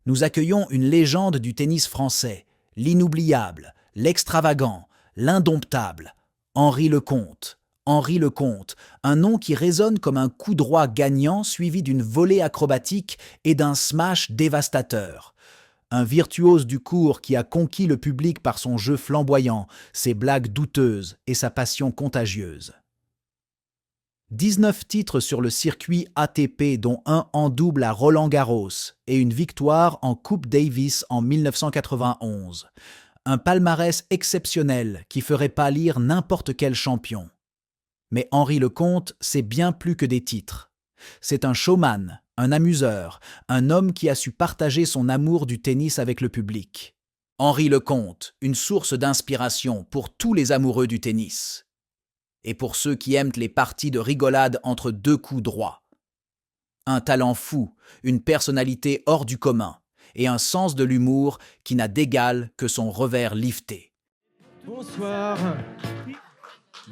Nous accueillons une légende du tennis français, l'inoubliable, l'extravagant, l'indomptable, Henri Lecomte. Henri Lecomte, un nom qui résonne comme un coup droit gagnant suivi d'une volée acrobatique et d'un smash dévastateur. Un virtuose du court qui a conquis le public par son jeu flamboyant, ses blagues douteuses et sa passion contagieuse. 19 titres sur le circuit ATP, dont un en double à Roland-Garros et une victoire en Coupe Davis en 1991. Un palmarès exceptionnel qui ferait pâlir n'importe quel champion. Mais Henri Lecomte, c'est bien plus que des titres. C'est un showman, un amuseur, un homme qui a su partager son amour du tennis avec le public. Henri Lecomte, une source d'inspiration pour tous les amoureux du tennis. Et pour ceux qui aiment les parties de rigolade entre deux coups droits. Un talent fou, une personnalité hors du commun et un sens de l'humour qui n'a d'égal que son revers lifté. Bonsoir.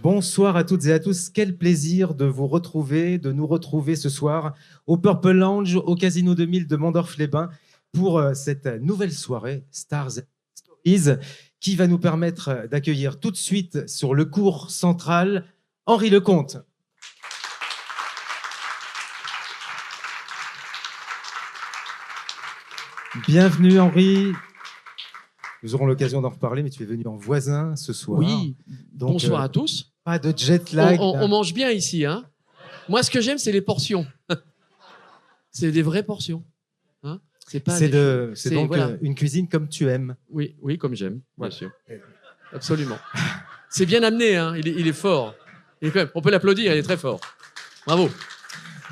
Bonsoir à toutes et à tous. Quel plaisir de vous retrouver, de nous retrouver ce soir au Purple Lounge, au Casino 2000 de Mandorf-les-Bains pour cette nouvelle soirée Stars Stories qui va nous permettre d'accueillir tout de suite sur le court central Henri Lecomte. Bienvenue Henri. Nous aurons l'occasion d'en reparler, mais tu es venu en voisin ce soir. Oui, donc, bonsoir à tous. Pas de jet lag. On mange bien ici. Hein. Moi, ce que j'aime, c'est les portions. C'est des vraies portions. Hein, c'est donc voilà. Une cuisine comme tu aimes. Oui, comme j'aime, bien sûr. Absolument. C'est bien amené, hein. Il est fort. On peut l'applaudir, il est très fort. Bravo.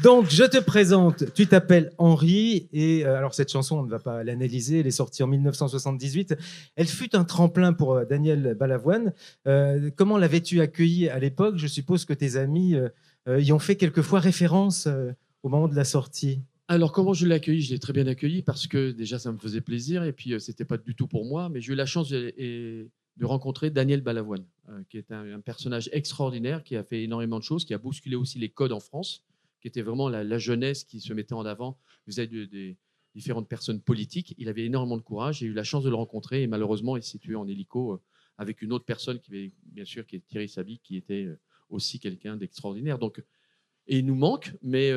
Donc, je te présente, tu t'appelles Henri, et alors cette chanson, on ne va pas l'analyser, elle est sortie en 1978. Elle fut un tremplin pour Daniel Balavoine. Comment l'avais-tu accueilli à l'époque? Je suppose que tes amis y ont fait quelquefois référence au moment de la sortie. Alors, comment je l'ai accueilli? Je l'ai très bien accueilli parce que déjà, ça me faisait plaisir, et puis c'était pas du tout pour moi, mais j'ai eu la chance de rencontrer Daniel Balavoine, qui est un personnage extraordinaire, qui a fait énormément de choses, qui a bousculé aussi les codes en France, qui était vraiment la jeunesse qui se mettait en avant vis-à-vis des différentes personnes politiques. Il avait énormément de courage. J'ai eu la chance de le rencontrer et malheureusement, il s'est tué en hélico avec une autre personne qui est Thierry Saby, qui était aussi quelqu'un d'extraordinaire. Donc, et il nous manque, mais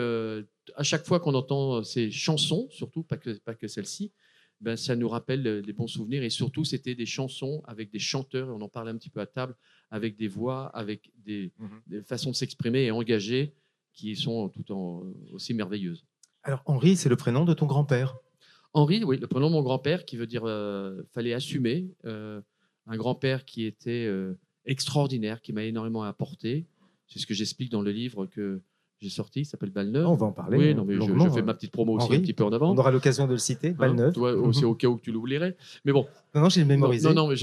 à chaque fois qu'on entend ces chansons, surtout pas que celle-ci, ben, ça nous rappelle les bons souvenirs. Et surtout, c'était des chansons avec des chanteurs, et on en parlait un petit peu à table, avec des voix, avec des façons de s'exprimer et engagées, qui sont aussi merveilleuses. Alors, Henri, c'est le prénom de ton grand-père? Henri, oui, le prénom de mon grand-père, qui veut dire fallait assumer. Un grand-père qui était extraordinaire, qui m'a énormément apporté. C'est ce que j'explique dans le livre que j'ai sorti, il s'appelle Balneuf. On va en parler. Oui, non, mais je fais ma petite promo aussi Henri, un petit peu en avant. On aura l'occasion de le citer, Balneuf. C'est au cas où tu l'oublierais. Mais bon. Non, j'ai mémorisé. Non, mais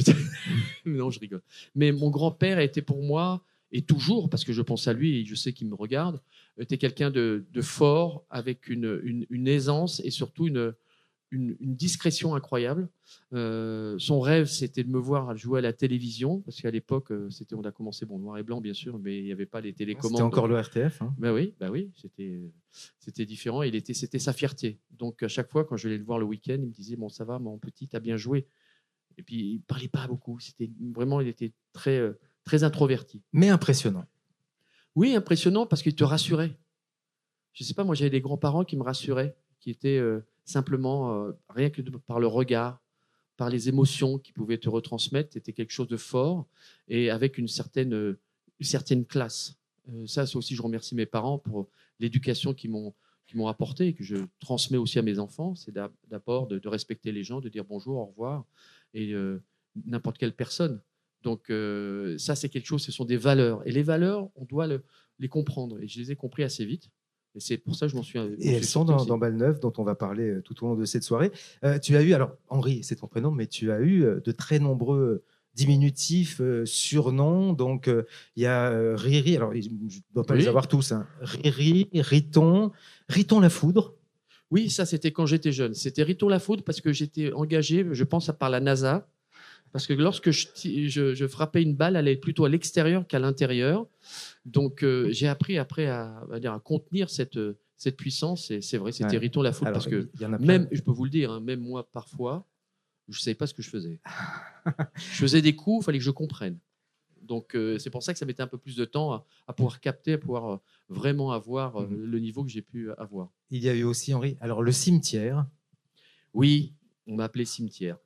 non, je rigole. Mais mon grand-père a été pour moi, et toujours, parce que je pense à lui et je sais qu'il me regarde, était quelqu'un de fort, avec une aisance et surtout une discrétion incroyable. Son rêve, c'était de me voir jouer à la télévision, parce qu'à l'époque, on a commencé noir et blanc, bien sûr, mais il n'y avait pas les télécommandes. C'était encore le RTF. Hein. Ben oui, c'était différent. C'était sa fierté. Donc, à chaque fois, quand je allais le voir le week-end, il me disait « Bon, ça va, mon petit, t'as bien joué ». Et puis, il ne parlait pas beaucoup. Il était très, très introverti. Mais impressionnant. Oui, impressionnant parce qu'il te rassurait. Je ne sais pas, moi, j'avais des grands-parents qui me rassuraient, qui étaient simplement, rien que par le regard, par les émotions qu'ils pouvaient te retransmettre, c'était quelque chose de fort et avec une certaine classe. Ça aussi, je remercie mes parents pour l'éducation qu'ils m'ont apportée et que je transmets aussi à mes enfants. C'est d'abord de respecter les gens, de dire bonjour, au revoir, et n'importe quelle personne. Donc ça, c'est quelque chose, ce sont des valeurs. Et les valeurs, on doit les comprendre. Et je les ai compris assez vite. Et c'est pour ça que je m'en suis... Et elles sont dans Balneuf, dont on va parler tout au long de cette soirée. Tu as eu, alors Henri, c'est ton prénom, mais tu as eu de très nombreux diminutifs, surnoms. Donc il y a Riri, alors je ne dois pas les avoir tous. Hein. Riri, Riton la Foudre. Oui, ça c'était quand j'étais jeune. C'était Riton la Foudre parce que j'étais engagé, je pense, par la NASA. Parce que lorsque je frappais une balle, elle allait plutôt à l'extérieur qu'à l'intérieur. Donc, j'ai appris après à contenir cette cette puissance. Et c'est vrai, c'était Ouais. irritant la foule Alors, parce que il y en a plein. même, je peux vous le dire, hein, même moi, parfois, je ne savais pas ce que je faisais. Je faisais des coups, il fallait que je comprenne. Donc, c'est pour ça que ça mettait un peu plus de temps à pouvoir capter, à pouvoir vraiment avoir le niveau que j'ai pu avoir. Il y a eu aussi, Henri, alors le cimetière. Oui, on m'a appelé cimetière.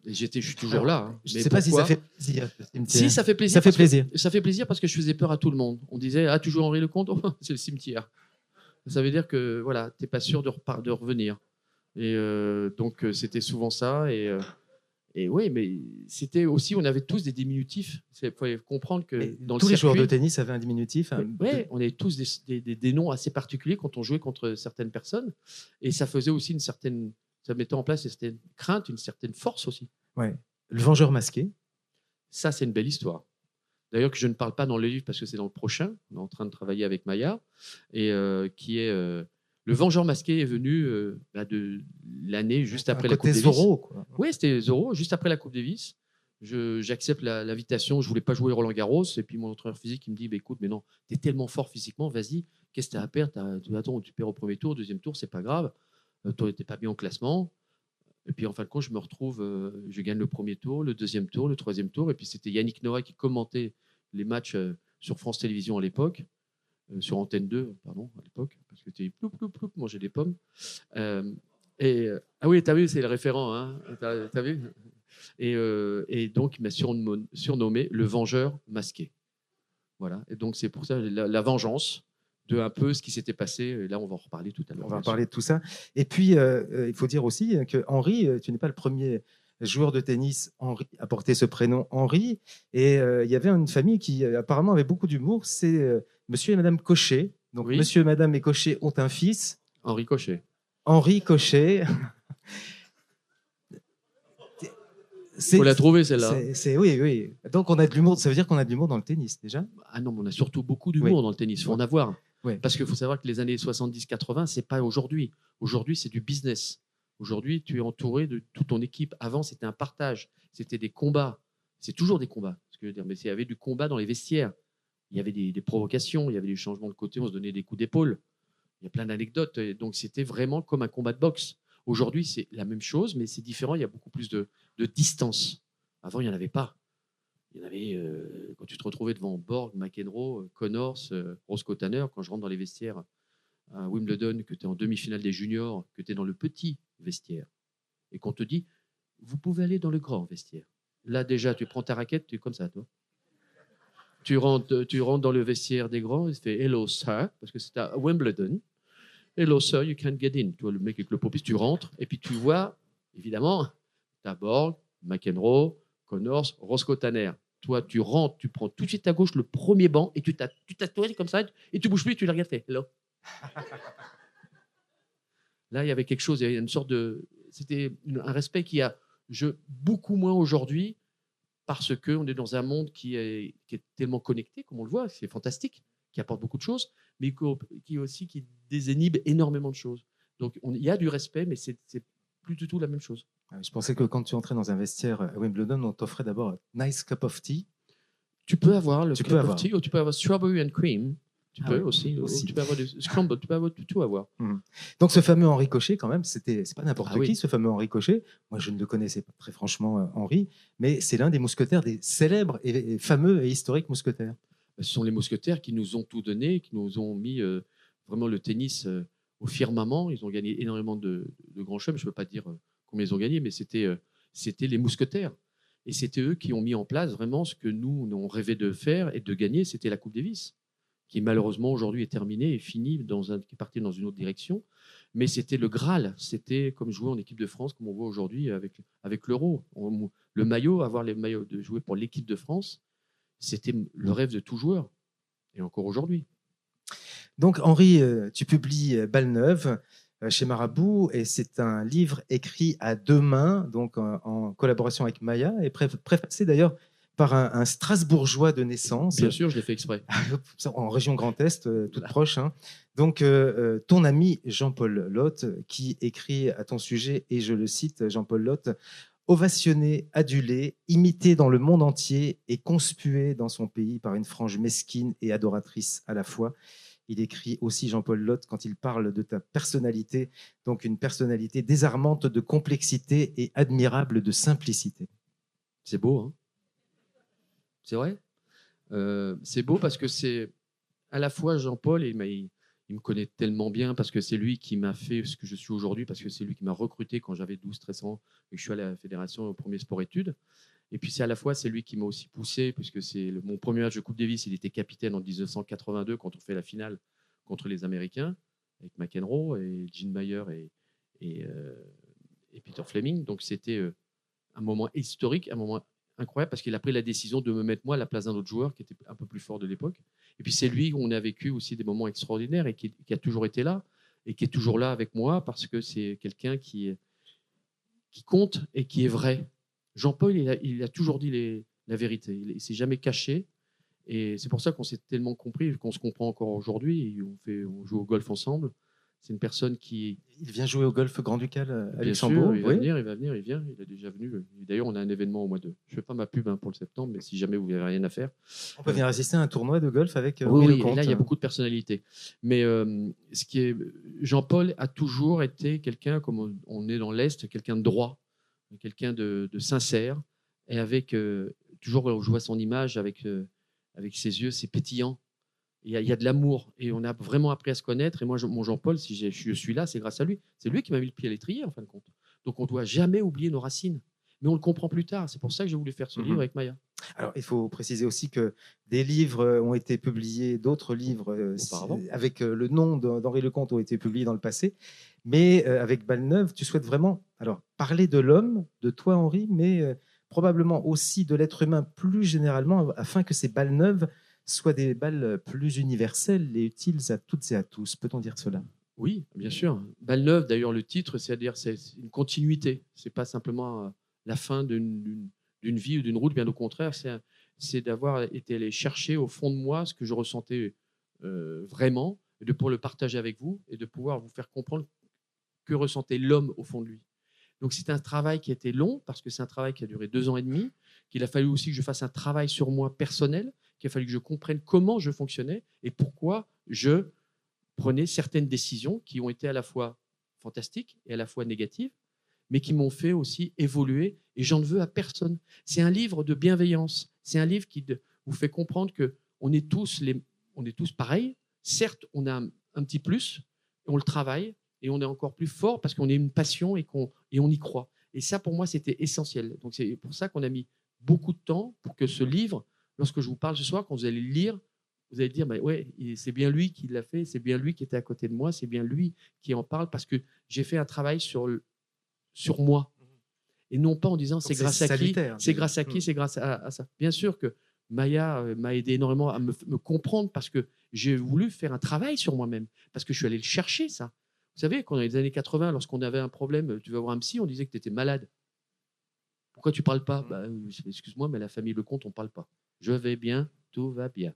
Et je suis toujours là. Hein. Je Mais ne sais pas si ça pourquoi fait plaisir. Le cimetière. Si, ça fait plaisir. Ça fait plaisir. Ça fait plaisir parce que je faisais peur à tout le monde. On disait, ah, tu joues Henri Lecomte. C'est le cimetière. Ça veut dire que voilà, tu n'es pas sûr de revenir. Et donc, c'était souvent ça. Et oui, mais c'était aussi, on avait tous des diminutifs. Il faut comprendre que Mais dans tous le les joueurs de circuit, tennis avaient un diminutif. oui, on avait tous des noms assez particuliers quand on jouait contre certaines personnes. Et ça faisait aussi une certaine. Ça mettait en place une certaine crainte, une certaine force aussi. Ouais. Le vengeur masqué. Ça, c'est une belle histoire. D'ailleurs, que je ne parle pas dans le livre parce que c'est dans le prochain. On est en train de travailler avec Maya. Et qui est. Le Vengeur masqué est venu de l'année juste après la Coupe Davis. Zorro, quoi. Oui, c'était Zorro, juste après la Coupe Davis. J'accepte l'invitation. Je ne voulais pas jouer Roland Garros. Et puis mon entraîneur physique il me dit bah, écoute, mais non, tu es tellement fort physiquement, vas-y, qu'est-ce que tu as à perdre Attends, tu perds au premier tour, deuxième tour, c'est pas grave. Toi, tu n'étais pas bien au classement. Et puis en fin de compte, je me retrouve, je gagne le premier tour, le deuxième tour, le troisième tour. Et puis c'était Yannick Noah qui commentait les matchs sur France Télévisions à l'époque, sur Antenne 2, pardon, à l'époque, parce que tu ploup, ploup, ploup, manger des pommes. Ah oui, tu as vu, c'est le référent, hein, t'as vu et donc, il m'a surnommé le Vengeur masqué. Voilà, et donc c'est pour ça la vengeance de un peu ce qui s'était passé. Et là, on va en reparler tout à l'heure. On va en parler de tout ça. Et puis, il faut dire aussi que Henri, tu n'es pas le premier joueur de tennis Henri à porter ce prénom Henri. Et il y avait une famille qui apparemment avait beaucoup d'humour. C'est Monsieur et Madame Cochet. Donc, Oui. Monsieur et Madame et Cochet ont un fils. Henri Cochet. Henri Cochet. Il faut la trouver, celle-là. Oui, oui. Donc, on a de l'humour. Ça veut dire qu'on a de l'humour dans le tennis, déjà. Ah non, mais on a surtout beaucoup d'humour dans le tennis. Il faut en avoir. Oui. Parce qu'il faut savoir que les années 70-80, ce n'est pas aujourd'hui. Aujourd'hui, c'est du business. Aujourd'hui, tu es entouré de toute ton équipe. Avant, c'était un partage. C'était des combats. C'est toujours des combats. Ce que je veux dire. Mais il y avait du combat dans les vestiaires. Il y avait des provocations. Il y avait des changements de côté. On se donnait des coups d'épaule. Il y a plein d'anecdotes. Et donc, c'était vraiment comme un combat de boxe. Aujourd'hui, c'est la même chose, mais c'est différent. Il y a beaucoup plus de distance. Avant, il n'y en avait pas. Il y en avait, quand tu te retrouvais devant Borg, McEnroe, Connors, Roscoe Tanner, quand je rentre dans les vestiaires à Wimbledon, que tu es en demi-finale des juniors, que tu es dans le petit vestiaire, et qu'on te dit, vous pouvez aller dans le grand vestiaire. Là, déjà, tu prends ta raquette, tu es comme ça, toi. Tu rentres dans le vestiaire des grands, il se fait « Hello, sir », parce que c'est à Wimbledon. « Hello, sir, you can't get in ». Tu vois le mec avec le popis, tu rentres, et puis tu vois, évidemment, tu as Borg, McEnroe, Connors, Roscoe Tanner. Toi, tu rentres, tu prends tout de suite à gauche le premier banc et tu t'assois comme ça et tu bouges plus et tu les regardes. Hello. Là, il y avait quelque chose, il y avait une sorte de. C'était un respect qui a beaucoup moins aujourd'hui parce qu'on est dans un monde qui est tellement connecté, comme on le voit, c'est fantastique, qui apporte beaucoup de choses, mais qui désinhibe énormément de choses. Donc, il y a du respect, mais c'est plus du tout la même chose. Je pensais que quand tu entrais dans un vestiaire à Wimbledon, on t'offrait d'abord un nice cup of tea. Tu peux avoir le cup of tea ou tu peux avoir strawberry and cream. Tu peux aussi. Tu peux avoir du scramble, tu peux avoir tout avoir. Donc ce fameux Henri Cochet, quand même, c'est pas n'importe qui, oui. ce fameux Henri Cochet. Moi, je ne le connaissais pas très franchement, Henri, mais c'est l'un des mousquetaires, des célèbres et fameux et historiques mousquetaires. Ce sont les mousquetaires qui nous ont tout donné, qui nous ont mis vraiment le tennis au firmament. Ils ont gagné énormément de grands chelems. Je ne peux pas dire combien ils ont gagné, mais c'était les mousquetaires. Et c'était eux qui ont mis en place vraiment ce que nous on rêvait de faire et de gagner, c'était la Coupe Davis, qui malheureusement aujourd'hui est terminée et finie, qui est partie dans une autre direction. Mais c'était le Graal, c'était comme jouer en équipe de France, comme on voit aujourd'hui avec l'Euro. Le maillot, avoir les maillots de jouer pour l'équipe de France, c'était le rêve de tout joueur, et encore aujourd'hui. Donc Henri, tu publies Balle Neuve chez Marabout, et c'est un livre écrit à deux mains, donc en collaboration avec Maya, et préfacé d'ailleurs par un Strasbourgeois de naissance. Bien sûr, je l'ai fait exprès. En région Grand Est, toute proche. Hein. Donc, ton ami Jean-Paul Lotte, qui écrit à ton sujet, et je le cite, Jean-Paul Lotte, Ovationné, adulé, imité dans le monde entier et conspué dans son pays par une frange mesquine et adoratrice à la fois. Il écrit aussi, Jean-Paul Lotte, quand il parle de ta personnalité, donc une personnalité désarmante de complexité et admirable de simplicité. C'est beau, hein? C'est vrai. C'est beau parce que c'est à la fois Jean-Paul, et il me connaît tellement bien parce que c'est lui qui m'a fait ce que je suis aujourd'hui, parce que c'est lui qui m'a recruté quand j'avais 12-13 ans et que je suis allé à la fédération au premier sport-études. Et puis c'est à la fois c'est lui qui m'a aussi poussé, puisque mon premier match de Coupe Davis, il était capitaine en 1982 quand on fait la finale contre les Américains avec McEnroe et Gene Mayer et, euh, et Peter Fleming. Donc c'était un moment historique, un moment incroyable, parce qu'il a pris la décision de me mettre moi à la place d'un autre joueur qui était un peu plus fort de l'époque. Et puis c'est lui où on a vécu aussi des moments extraordinaires et qui a toujours été là et qui est toujours là avec moi, parce que c'est quelqu'un qui compte et qui est vrai. Jean-Paul, il a toujours dit la vérité. Il ne s'est jamais caché. Et c'est pour ça qu'on s'est tellement compris, qu'on se comprend encore aujourd'hui. On joue au golf ensemble. C'est une personne qui... Il vient jouer au golf Grand-Ducal à Bien Luxembourg. sûr, il va venir, il vient. Il est déjà venu. D'ailleurs, on a un événement au mois de... Je ne fais pas ma pub pour le septembre, mais si jamais vous n'avez rien à faire... On peut venir assister à un tournoi de golf avec Oui, Lecomte. et là, il y a beaucoup de personnalités. Mais Jean-Paul a toujours été quelqu'un, comme on est dans l'Est, quelqu'un de droit, quelqu'un de sincère, et avec toujours, je vois son image avec ses yeux, c'est pétillant. Il y a de l'amour, et on a vraiment appris à se connaître. Et moi, mon Jean-Paul, si je suis là, c'est grâce à lui. C'est lui qui m'a mis le pied à l'étrier, en fin de compte. Donc, on ne doit jamais oublier nos racines. Mais on le comprend plus tard. C'est pour ça que j'ai voulu faire ce livre avec Maya. Alors, il faut préciser aussi que des livres ont été publiés, d'autres livres avec le nom d'Henri Lecomte ont été publiés dans le passé. Mais avec Balleneuve, tu souhaites vraiment parler de l'homme, de toi, Henri, mais probablement aussi de l'être humain plus généralement, afin que ces Balleneuve soient des balles plus universelles et utiles à toutes et à tous. Peut-on dire cela ? Oui, bien sûr. Balleneuve, d'ailleurs, le titre, c'est une continuité. Ce n'est pas simplement la fin d'une vie ou d'une route, bien au contraire. C'est d'avoir été allé chercher au fond de moi ce que je ressentais vraiment, et de pouvoir le partager avec vous et de pouvoir vous faire comprendre que ressentait l'homme au fond de lui. Donc, c'est un travail qui a été long, parce que c'est un travail qui a duré 2 ans et demi, qu'il a fallu aussi que je fasse un travail sur moi personnel, qu'il a fallu que je comprenne comment je fonctionnais et pourquoi je prenais certaines décisions qui ont été à la fois fantastiques et à la fois négatives, mais qui m'ont fait aussi évoluer, et j'en veux à personne. C'est un livre de bienveillance, c'est un livre qui vous fait comprendre qu'on est tous pareils. Certes, on a un petit plus, on le travaille, et on est encore plus fort parce qu'on a une passion et on y croit. Et ça, pour moi, c'était essentiel. Donc, c'est pour ça qu'on a mis beaucoup de temps pour que ce livre, lorsque je vous parle ce soir, quand vous allez le lire, vous allez dire, ouais, c'est bien lui qui l'a fait, c'est bien lui qui était à côté de moi, c'est bien lui qui en parle, parce que j'ai fait un travail sur moi. Et non pas en disant, c'est grâce à qui, c'est grâce à qui, c'est grâce à ça. Bien sûr que Maya m'a aidé énormément à me comprendre, parce que j'ai voulu faire un travail sur moi-même, parce que je suis allé le chercher, ça. Vous savez, quand dans les années 80, lorsqu'on avait un problème, tu vas voir un psy, on disait que tu étais malade. Pourquoi tu ne parles pas ? Excuse-moi, mais la famille Lecomte, on ne parle pas. Je vais bien, tout va bien.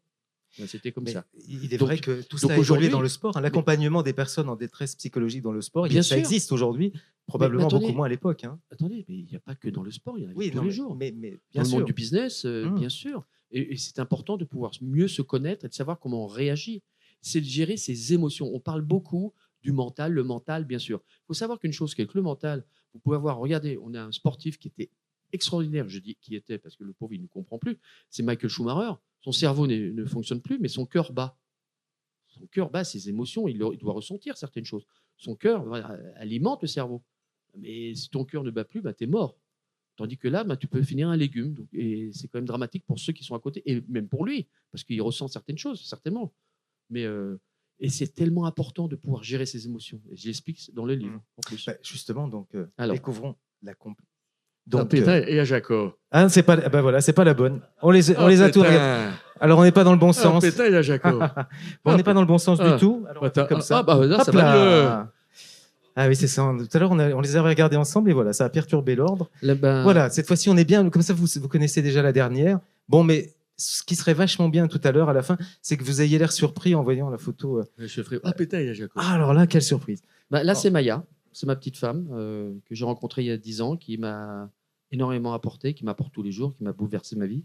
C'était comme ça. Il est vrai que tout ça a évolué dans le sport. L'accompagnement des personnes en détresse psychologique dans le sport, ça existe aujourd'hui, probablement beaucoup moins à l'époque. Attendez, mais il n'y a pas que dans le sport, il y en a tous les jours. Mais dans le monde du business, bien sûr. Et c'est important de pouvoir mieux se connaître et de savoir comment on réagit. C'est de gérer ses émotions. On parle beaucoup du mental, le mental, bien sûr. Il faut savoir qu'une chose, c'est que le mental, vous pouvez avoir, regardez, on a un sportif qui était extraordinaire, je dis qui était, parce que le pauvre, il ne comprend plus, c'est Michael Schumacher. Son cerveau ne fonctionne plus, mais son cœur bat. Son cœur bat ses émotions, il doit ressentir certaines choses. Son cœur alimente le cerveau. Mais si ton cœur ne bat plus, tu es mort. Tandis que là, tu peux finir un légume. Donc, et c'est quand même dramatique pour ceux qui sont à côté, et même pour lui, parce qu'il ressent certaines choses, certainement. Mais... et c'est tellement important de pouvoir gérer ses émotions. Et je l'explique dans le livre, en plus. Justement, donc, découvrons la compagnie. Donc, et à Jacob. C'est pas, c'est pas la bonne. On les a tous regardés. Alors, on n'est pas dans le bon sens. Pétain et à Jacob. On n'est pas dans le bon sens du tout. Alors, comme ça. Là, ça va mieux. Ah oui, c'est ça. Tout à l'heure, on les avait regardés ensemble et voilà, ça a perturbé l'ordre. Voilà, cette fois-ci, on est bien. Comme ça, vous connaissez déjà la dernière. Bon, mais ce qui serait vachement bien tout à l'heure, à la fin, c'est que vous ayez l'air surpris en voyant la photo. Je ferai pétain et à Jacob. Alors là, quelle surprise. Là, c'est Maya. C'est ma petite femme que j'ai rencontrée il y a 10 ans, qui m'a énormément apporté, qui m'apporte tous les jours, qui m'a bouleversé ma vie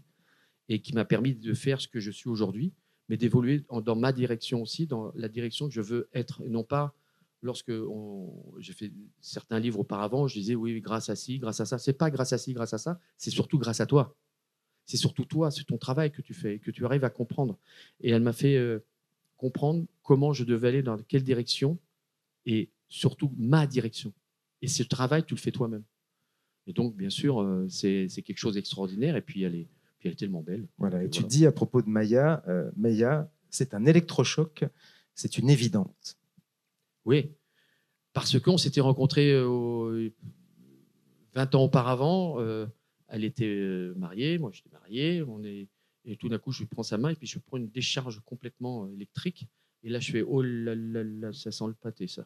et qui m'a permis de faire ce que je suis aujourd'hui, mais d'évoluer dans ma direction aussi, dans la direction que je veux être. Et non pas, j'ai fait certains livres auparavant, je disais oui, grâce à ci, grâce à ça. C'est pas grâce à ci, grâce à ça, c'est surtout grâce à toi. C'est surtout toi, c'est ton travail que tu fais, que tu arrives à comprendre. Et elle m'a fait comprendre comment je devais aller, dans quelle direction, et surtout ma direction. Et ce travail, tu le fais toi-même. Et donc, bien sûr, c'est quelque chose d'extraordinaire. Et puis, elle est tellement belle. Voilà. Et Donc, tu dis à propos de Maya, Maya, c'est un électrochoc, c'est une évidence. Oui, parce qu'on s'était rencontrés 20 ans auparavant. Elle était mariée, moi j'étais marié. Et tout d'un coup, je prends sa main et puis je prends une décharge complètement électrique. Et là, je fais oh là là là, ça sent le pâté, ça.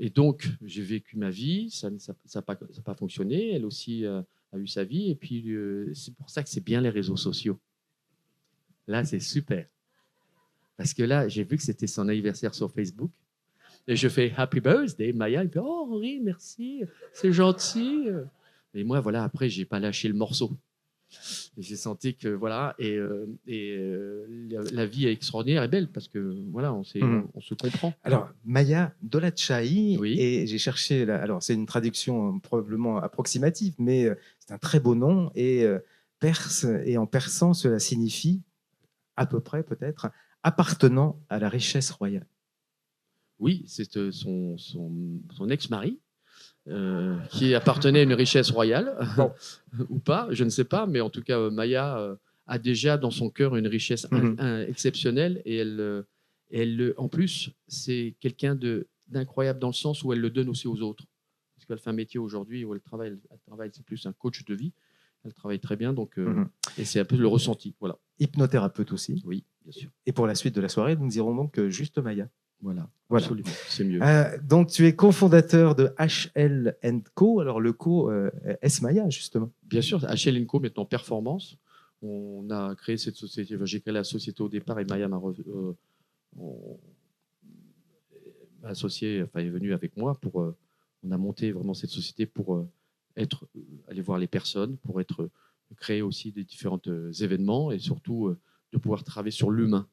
Et donc, j'ai vécu ma vie, ça n'a pas fonctionné. Elle aussi a eu sa vie. Et puis, c'est pour ça que c'est bien les réseaux sociaux. Là, c'est super. Parce que là, j'ai vu que c'était son anniversaire sur Facebook. Et je fais Happy Birthday, Maya. Il fait oh, Henri, merci, c'est gentil. Et moi, voilà, après, je n'ai pas lâché le morceau. Et j'ai senti que, voilà, la vie est extraordinaire et belle parce que, voilà, on se comprend. Alors, Maya Dolachai, Oui. et j'ai cherché, alors c'est une traduction probablement approximative, mais c'est un très beau nom, et perse, et en persan, cela signifie, à peu près peut-être, appartenant à la richesse royale. Oui, c'est son ex-mari. Qui appartenait à une richesse royale, Bon. ou pas, je ne sais pas, mais en tout cas, Maya a déjà dans son cœur une richesse exceptionnelle et elle, en plus, c'est quelqu'un d'incroyable dans le sens où elle le donne aussi aux autres. Parce qu'elle fait un métier aujourd'hui où elle travaille, c'est plus un coach de vie. Elle travaille très bien, donc, et c'est un peu le ressenti. Voilà. Hypnothérapeute aussi. Oui, bien sûr. Et pour la suite de la soirée, nous dirons donc juste Maya. Voilà, Voilà. absolument, c'est mieux. Donc, tu es cofondateur de HL & Co. Alors, le co, est-ce Maya, justement? Bien sûr, HL & Co, maintenant Performance. On a créé cette société. J'ai créé la société au départ et Maya m'a associé, enfin, est venue avec moi pour. On a monté vraiment cette société pour aller voir les personnes, pour créer aussi des différents événements et surtout de pouvoir travailler sur l'humain.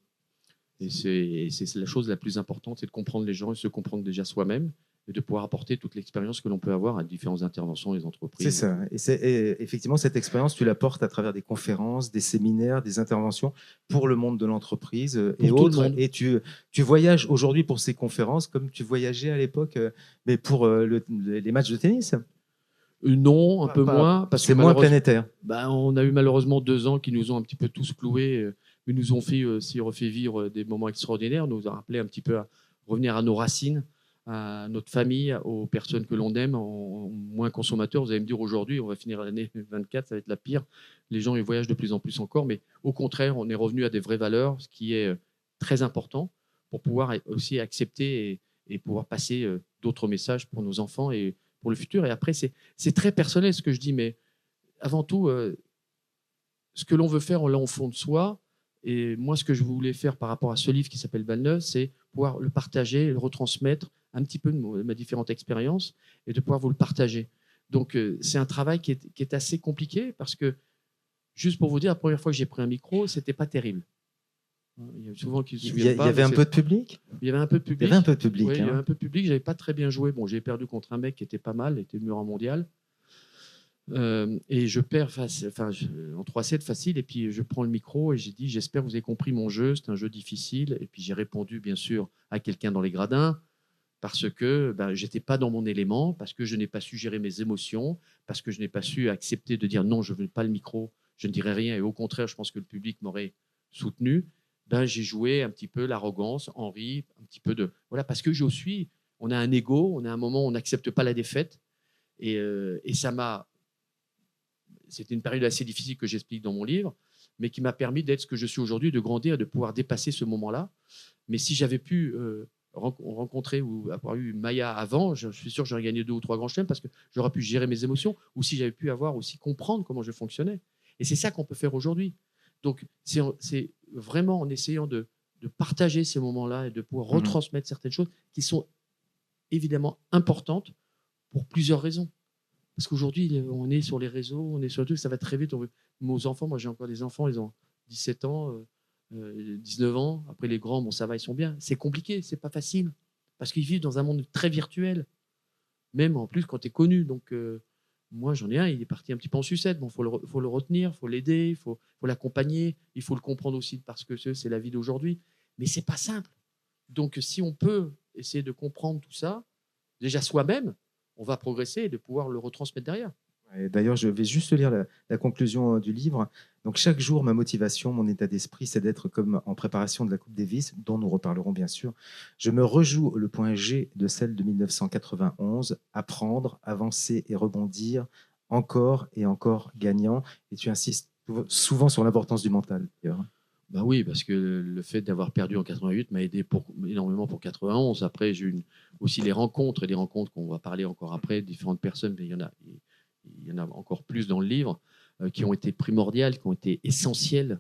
Et c'est la chose la plus importante, c'est de comprendre les gens et se comprendre déjà soi-même et de pouvoir apporter toute l'expérience que l'on peut avoir à différentes interventions des entreprises. C'est ça. Et effectivement, cette expérience, tu l'apportes à travers des conférences, des séminaires, des interventions pour le monde de l'entreprise et autres. Et tu voyages aujourd'hui pour ces conférences comme tu voyageais à l'époque, mais pour les matchs de tennis. Non, un peu moins. C'est moins planétaire. On a eu malheureusement 2 ans qui nous ont un petit peu tous cloués, mais nous ont refait vivre des moments extraordinaires, nous ont rappelé un petit peu à revenir à nos racines, à notre famille, aux personnes que l'on aime, moins consommateurs. Vous allez me dire aujourd'hui, on va finir l'année 24, ça va être la pire. Les gens ils voyagent de plus en plus encore, mais au contraire, on est revenu à des vraies valeurs, ce qui est très important pour pouvoir aussi accepter et pouvoir passer d'autres messages pour nos enfants et pour le futur. Et après, c'est très personnel ce que je dis, mais avant tout, ce que l'on veut faire, on l'a au fond de soi. Et moi, ce que je voulais faire par rapport à ce livre qui s'appelle Valneuf, c'est pouvoir le partager, le retransmettre, un petit peu de ma différente expérience et de pouvoir vous le partager. Donc, c'est un travail qui est assez compliqué parce que, juste pour vous dire, la première fois que j'ai pris un micro, ce n'était pas terrible. Il y a souvent qui se souviennent pas. Il y avait un peu de public. Il y avait un peu de public. Il y avait un peu de public. Oui, il y avait un peu de public. J'avais pas très bien joué. Bon, j'ai perdu contre un mec qui était pas mal, était numéro 1 mondial. Et je perds en 3-7 facile. Et puis je prends le micro et j'ai dit j'espère que vous avez compris mon jeu. C'est un jeu difficile. Et puis j'ai répondu bien sûr à quelqu'un dans les gradins parce que j'étais pas dans mon élément, parce que je n'ai pas su gérer mes émotions, parce que je n'ai pas su accepter de dire non, je veux pas le micro, je ne dirai rien. Et au contraire, je pense que le public m'aurait soutenu. J'ai joué un petit peu l'arrogance, Henri, un petit peu de... Voilà, parce que on a un ego, on a un moment où on n'accepte pas la défaite. Et ça m'a... C'était une période assez difficile que j'explique dans mon livre, mais qui m'a permis d'être ce que je suis aujourd'hui, de grandir et de pouvoir dépasser ce moment-là. Mais si j'avais pu rencontrer ou avoir eu Maya avant, je suis sûr que j'aurais gagné 2 ou 3 grands chelems parce que j'aurais pu gérer mes émotions, ou si j'avais pu comprendre comment je fonctionnais. Et c'est ça qu'on peut faire aujourd'hui. Donc, c'est vraiment en essayant de partager ces moments-là et de pouvoir retransmettre certaines choses qui sont évidemment importantes pour plusieurs raisons. Parce qu'aujourd'hui, on est sur les réseaux, on est sur tout, ça va très vite. Nos enfants, moi j'ai encore des enfants, ils ont 17 ans, 19 ans. Après les grands, bon ça va, ils sont bien. C'est compliqué, c'est pas facile. Parce qu'ils vivent dans un monde très virtuel. Même en plus quand tu es connu. Donc moi j'en ai un, il est parti un petit peu en sucette. Bon, faut le retenir, faut l'aider, faut l'accompagner. Il faut le comprendre aussi parce que c'est la vie d'aujourd'hui. Mais c'est pas simple. Donc si on peut essayer de comprendre tout ça, déjà soi-même, on va progresser et de pouvoir le retransmettre derrière. Et d'ailleurs, je vais juste lire la conclusion du livre. Donc, chaque jour, ma motivation, mon état d'esprit, c'est d'être comme en préparation de la Coupe Davis, dont nous reparlerons bien sûr. Je me rejoue le point G de celle de 1991, apprendre, avancer et rebondir, encore et encore gagnant. Et tu insistes souvent sur l'importance du mental, d'ailleurs. Bah oui, parce que le fait d'avoir perdu en 88 m'a aidé énormément pour 91. Après, j'ai eu aussi les rencontres qu'on va parler encore après, différentes personnes, mais il y en a encore plus dans le livre, qui ont été primordiales, qui ont été essentielles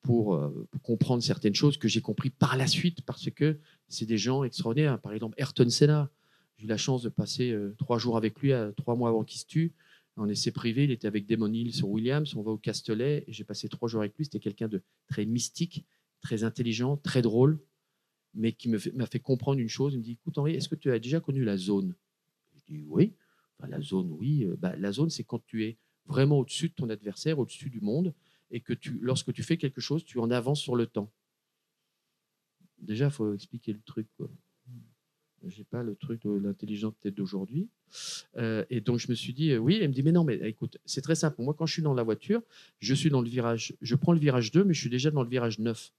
pour comprendre certaines choses que j'ai compris par la suite, parce que c'est des gens extraordinaires. Par exemple, Ayrton Senna, j'ai eu la chance de passer 3 jours avec lui, 3 mois avant qu'il se tue, en essai privé. Il était avec Damon Hill sur Williams, on va au Castellet, et j'ai passé 3 jours avec lui. C'était quelqu'un de très mystique, très intelligent, très drôle, mais qui m'a fait comprendre une chose. Il me dit, écoute Henri, est-ce que tu as déjà connu la zone? Je dis oui. Enfin, la zone, oui. La zone, c'est quand tu es vraiment au-dessus de ton adversaire, au-dessus du monde, et que lorsque tu fais quelque chose, tu en avances sur le temps. Déjà, il faut expliquer le truc, quoi. Je n'ai pas le truc de l'intelligence peut-être d'aujourd'hui. Et donc, je me suis dit, oui. Elle me dit, mais non, mais écoute, c'est très simple. Moi, quand je suis dans la voiture, je prends le virage 2, mais je suis déjà dans le virage 9.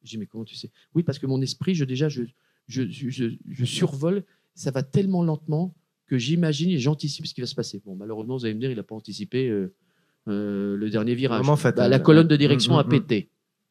Je dis, mais comment tu sais? Oui, parce que mon esprit, je survole, ça va tellement lentement que j'imagine et j'anticipe ce qui va se passer. Bon, malheureusement, vous allez me dire, il n'a pas anticipé le dernier virage. La colonne de direction a pété.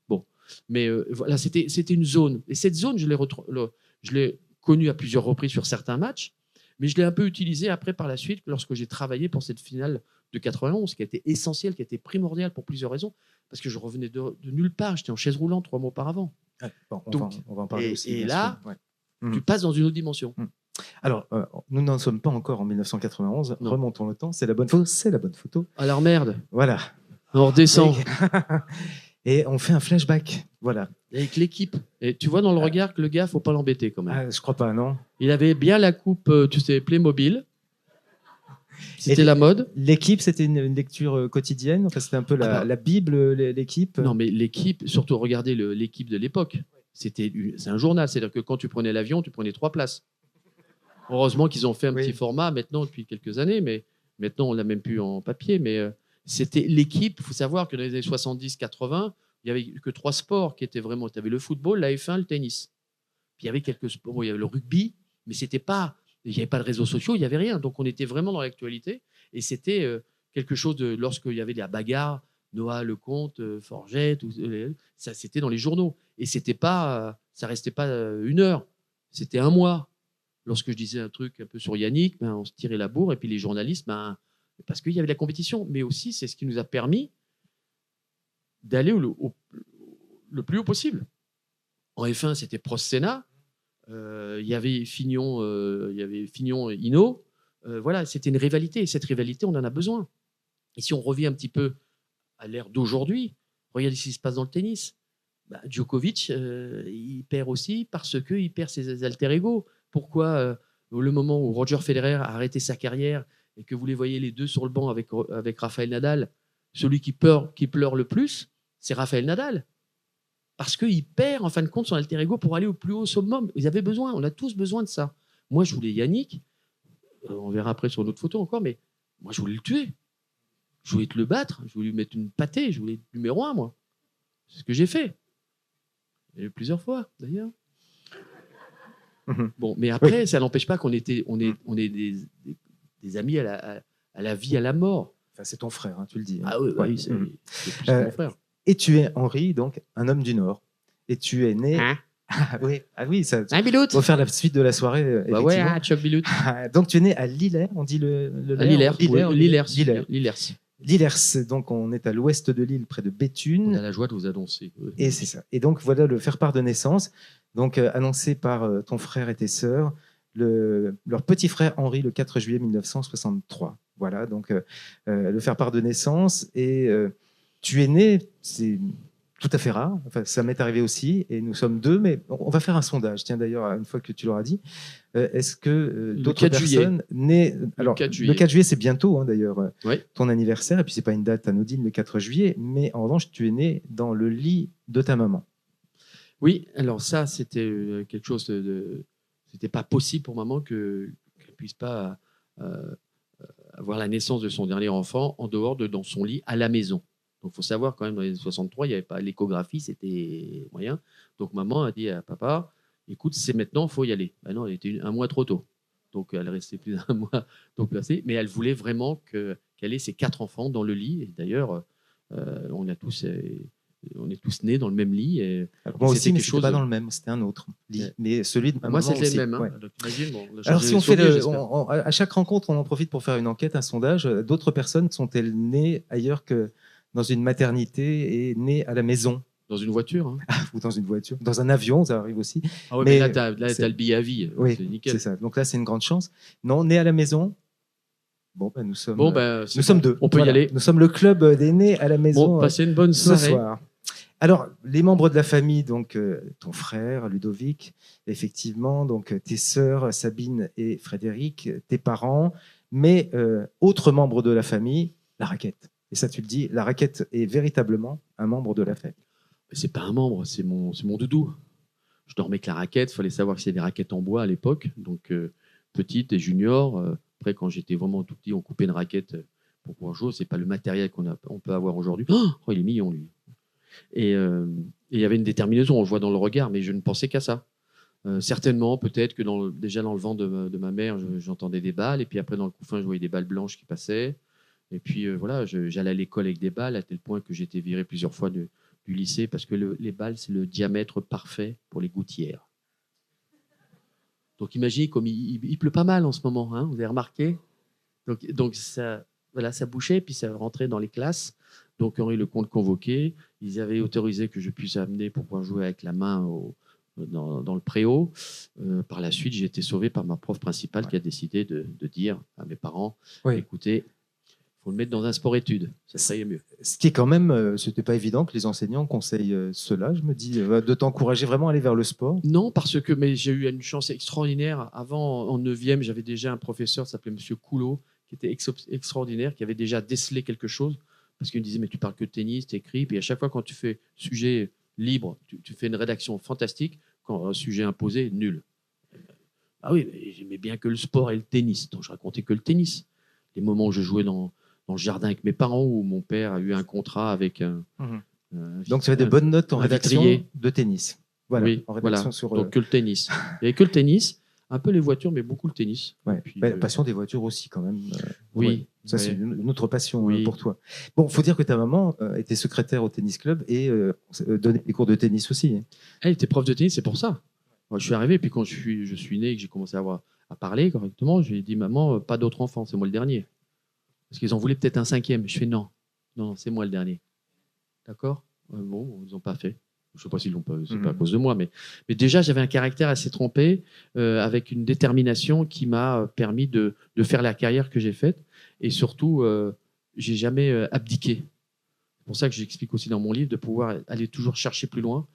Bon, mais voilà, c'était une zone. Et cette zone, je l'ai connue à plusieurs reprises sur certains matchs, mais je l'ai un peu utilisée après par la suite lorsque j'ai travaillé pour cette finale de 91, qui a été essentielle, qui a été primordiale pour plusieurs raisons, parce que je revenais de nulle part. J'étais en chaise roulante 3 mois auparavant. Ouais, bon, on va en parler aussi. Et là, tu passes dans une autre dimension. Alors, nous n'en sommes pas encore en 1991. Non. Remontons le temps. C'est la bonne photo. Alors merde. Voilà. On redescend. Et on fait un flashback. Voilà. Avec l'équipe. Et tu vois dans le regard que le gars, faut pas l'embêter quand même. Je crois pas, non. Il avait bien la coupe, tu sais, Playmobil. C'était la mode. L'équipe, c'était une lecture quotidienne. Enfin, c'était un peu la Bible, l'équipe. Non, mais l'équipe, surtout regardez l'équipe de l'époque. C'est un journal. C'est-à-dire que quand tu prenais l'avion, tu prenais 3 places. Heureusement qu'ils ont fait un petit format maintenant depuis quelques années, mais maintenant on l'a même plus en papier. Mais c'était l'équipe. Il faut savoir que dans les années 70-80, il n'y avait que 3 sports qui étaient vraiment. Tu avais le football, la F1, le tennis. Puis il y avait quelques sports. Bon, il y avait le rugby, mais c'était pas. Il n'y avait pas de réseaux sociaux, il n'y avait rien. Donc on était vraiment dans l'actualité. Et c'était quelque chose de. Lorsqu'il y avait la bagarre, Noah Lecomte, Forget, ça c'était dans les journaux. Et c'était pas. Ça restait pas 1 heure. C'était 1 mois. Lorsque je disais un truc un peu sur Yannick, on se tirait la bourre. Et puis les journalistes, parce qu'il y avait de la compétition. Mais aussi, c'est ce qui nous a permis d'aller le plus haut possible. En F1, c'était Prost Senna. Il y avait Fignon, Hinault. Voilà, c'était une rivalité. Et cette rivalité, on en a besoin. Et si on revient un petit peu à l'ère d'aujourd'hui, regardez ce qui se passe dans le tennis. Djokovic, il perd aussi parce qu'il perd ses alter-ego. Pourquoi, le moment où Roger Federer a arrêté sa carrière et que vous les voyez les deux sur le banc avec Rafael Nadal, celui qui pleure le plus, c'est Rafael Nadal. Parce qu'il perd, en fin de compte, son alter-ego pour aller au plus haut summum. Ils avaient besoin, on a tous besoin de ça. Moi, je voulais Yannick, on verra après sur une autre photo encore, mais moi, je voulais le tuer. Je voulais te le battre, je voulais lui mettre une pâtée, je voulais être numéro 1, moi. C'est ce que j'ai fait. Et plusieurs fois, d'ailleurs. Bon, mais après, ça n'empêche pas qu'on est des amis à la vie, à la mort. Enfin, c'est ton frère, hein, tu le dis. Ah oui, c'est plus que mon frère. Et tu es, Henri, donc un homme du Nord. Et tu es né... oui, ça va faire la suite de la soirée. Chuck Bilout. Donc tu es né à Lillers, on dit Lillers, donc on est à l'ouest de l'île, près de Béthune. On a la joie de vous annoncer. Et c'est ça. Et donc voilà le faire-part de naissance, donc annoncé par ton frère et tes sœurs leur petit frère Henri le 4 juillet 1963. Voilà, donc le faire-part de naissance. Et tu es né, c'est tout à fait rare, enfin, ça m'est arrivé aussi, et nous sommes deux, mais on va faire un sondage. Tiens, d'ailleurs, une fois que tu l'auras dit, est-ce que d'autres personnes nées... Alors, le 4 juillet, c'est bientôt, hein, d'ailleurs, ton anniversaire, et puis c'est pas une date anodine, le 4 juillet, mais en revanche, tu es né dans le lit de ta maman. Oui, alors ça, c'était quelque chose de... C'était pas possible pour maman qu'elle puisse pas avoir la naissance de son dernier enfant en dehors de dans son lit à la maison. Donc, il faut savoir quand même, dans les années 63, il n'y avait pas l'échographie, c'était moyen. Donc, maman a dit à papa, écoute, c'est maintenant, il faut y aller. Ben non, elle était un mois trop tôt. Donc, elle restait plus d'un mois donc placée. Mais elle voulait vraiment qu'elle ait ses 4 enfants dans le lit. Et d'ailleurs, on est tous nés dans le même lit. Et moi aussi, mais ce n'était pas dans le même, c'était un autre lit. Mais celui de ma maman c'était aussi. le même. Hein. Ouais. Donc, imagine, alors, si on fait à chaque rencontre, on en profite pour faire une enquête, un sondage. D'autres personnes sont-elles nées ailleurs que dans une maternité et nées à la maison? Dans une voiture. Hein. Ou dans une voiture. Dans un avion, ça arrive aussi. Ah ouais, mais là, tu as le billet à vie. Oui, c'est nickel. C'est ça. Donc là, c'est une grande chance. Non, né à la maison. Nous sommes deux. On peut y aller. Nous sommes le club des nés à la maison. Bon, passez une bonne soirée. Ce soir. Alors, les membres de la famille, donc ton frère Ludovic, effectivement, donc tes sœurs Sabine et Frédéric, tes parents, mais autres membres de la famille, la raquette. Et ça, tu le dis, la raquette est véritablement un membre de la famille. C'est pas un membre, c'est mon doudou. Je dormais avec la raquette. Il fallait savoir que c'était des raquettes en bois à l'époque, donc petites et juniors. Après, quand j'étais vraiment tout petit, on coupait une raquette pour pouvoir jouer. C'est pas le matériel qu'on peut avoir aujourd'hui. Oh, il est mignon, lui. Et il y avait une déterminaison, on le voit dans le regard, mais je ne pensais qu'à ça. Certainement, peut-être que déjà dans le vent de ma mère, j'entendais des balles, et puis après dans le couffin, je voyais des balles blanches qui passaient. Et puis voilà, j'allais à l'école avec des balles, à tel point que j'ai été viré plusieurs fois du lycée, parce que les balles, c'est le diamètre parfait pour les gouttières. Donc imaginez, comme il pleut pas mal en ce moment, hein, vous avez remarqué. Donc ça bouchait, puis ça rentrait dans les classes. Donc Henri Lecomte convoqué, ils avaient autorisé que je puisse amener pour pouvoir jouer avec la main dans le préau. Par la suite, j'ai été sauvé par ma prof principale qui a décidé de dire à mes parents, écoutez, il faut le mettre dans un sport-études, ça serait mieux. Ce qui est quand même, c'était pas évident que les enseignants conseillent cela, je me dis, de t'encourager vraiment à aller vers le sport. Non, parce que j'ai eu une chance extraordinaire. Avant, en 9e, j'avais déjà un professeur qui s'appelait M. Coulot, qui était extraordinaire, qui avait déjà décelé quelque chose. Parce qu'il me disait, mais tu parles que de tennis, tu écris, puis à chaque fois quand tu fais sujet libre, tu fais une rédaction fantastique, quand un sujet imposé, nul. Ah oui, mais j'aimais bien que le sport et le tennis, donc je racontais que le tennis. Les moments où je jouais dans le jardin avec mes parents, où mon père a eu un contrat avec donc tu avais de bonnes notes en rédaction de tennis. Voilà, oui, en rédaction donc que le tennis. Il n'y avait que le tennis, un peu les voitures, mais beaucoup le tennis. Ouais. Puis, passion des voitures aussi, quand même. Oui. Ça, c'est une autre passion pour toi. Bon, il faut dire que ta maman était secrétaire au tennis club et donnait des cours de tennis aussi. Elle était prof de tennis, c'est pour ça. Moi, je suis arrivé, puis quand je suis né et que j'ai commencé à parler correctement, je lui ai dit, maman, pas d'autres enfants, c'est moi le dernier. Parce qu'ils en voulaient peut-être un 5e. Je fais, non, c'est moi le dernier. D'accord ? Bon, ils n'ont pas fait. Je ne sais pas s'ils l'ont pas, c'est pas à cause de moi, mais déjà j'avais un caractère assez trempé, avec une détermination qui m'a permis de faire la carrière que j'ai faite, et surtout j'ai jamais abdiqué. C'est pour ça que j'explique aussi dans mon livre de pouvoir aller toujours chercher plus loin,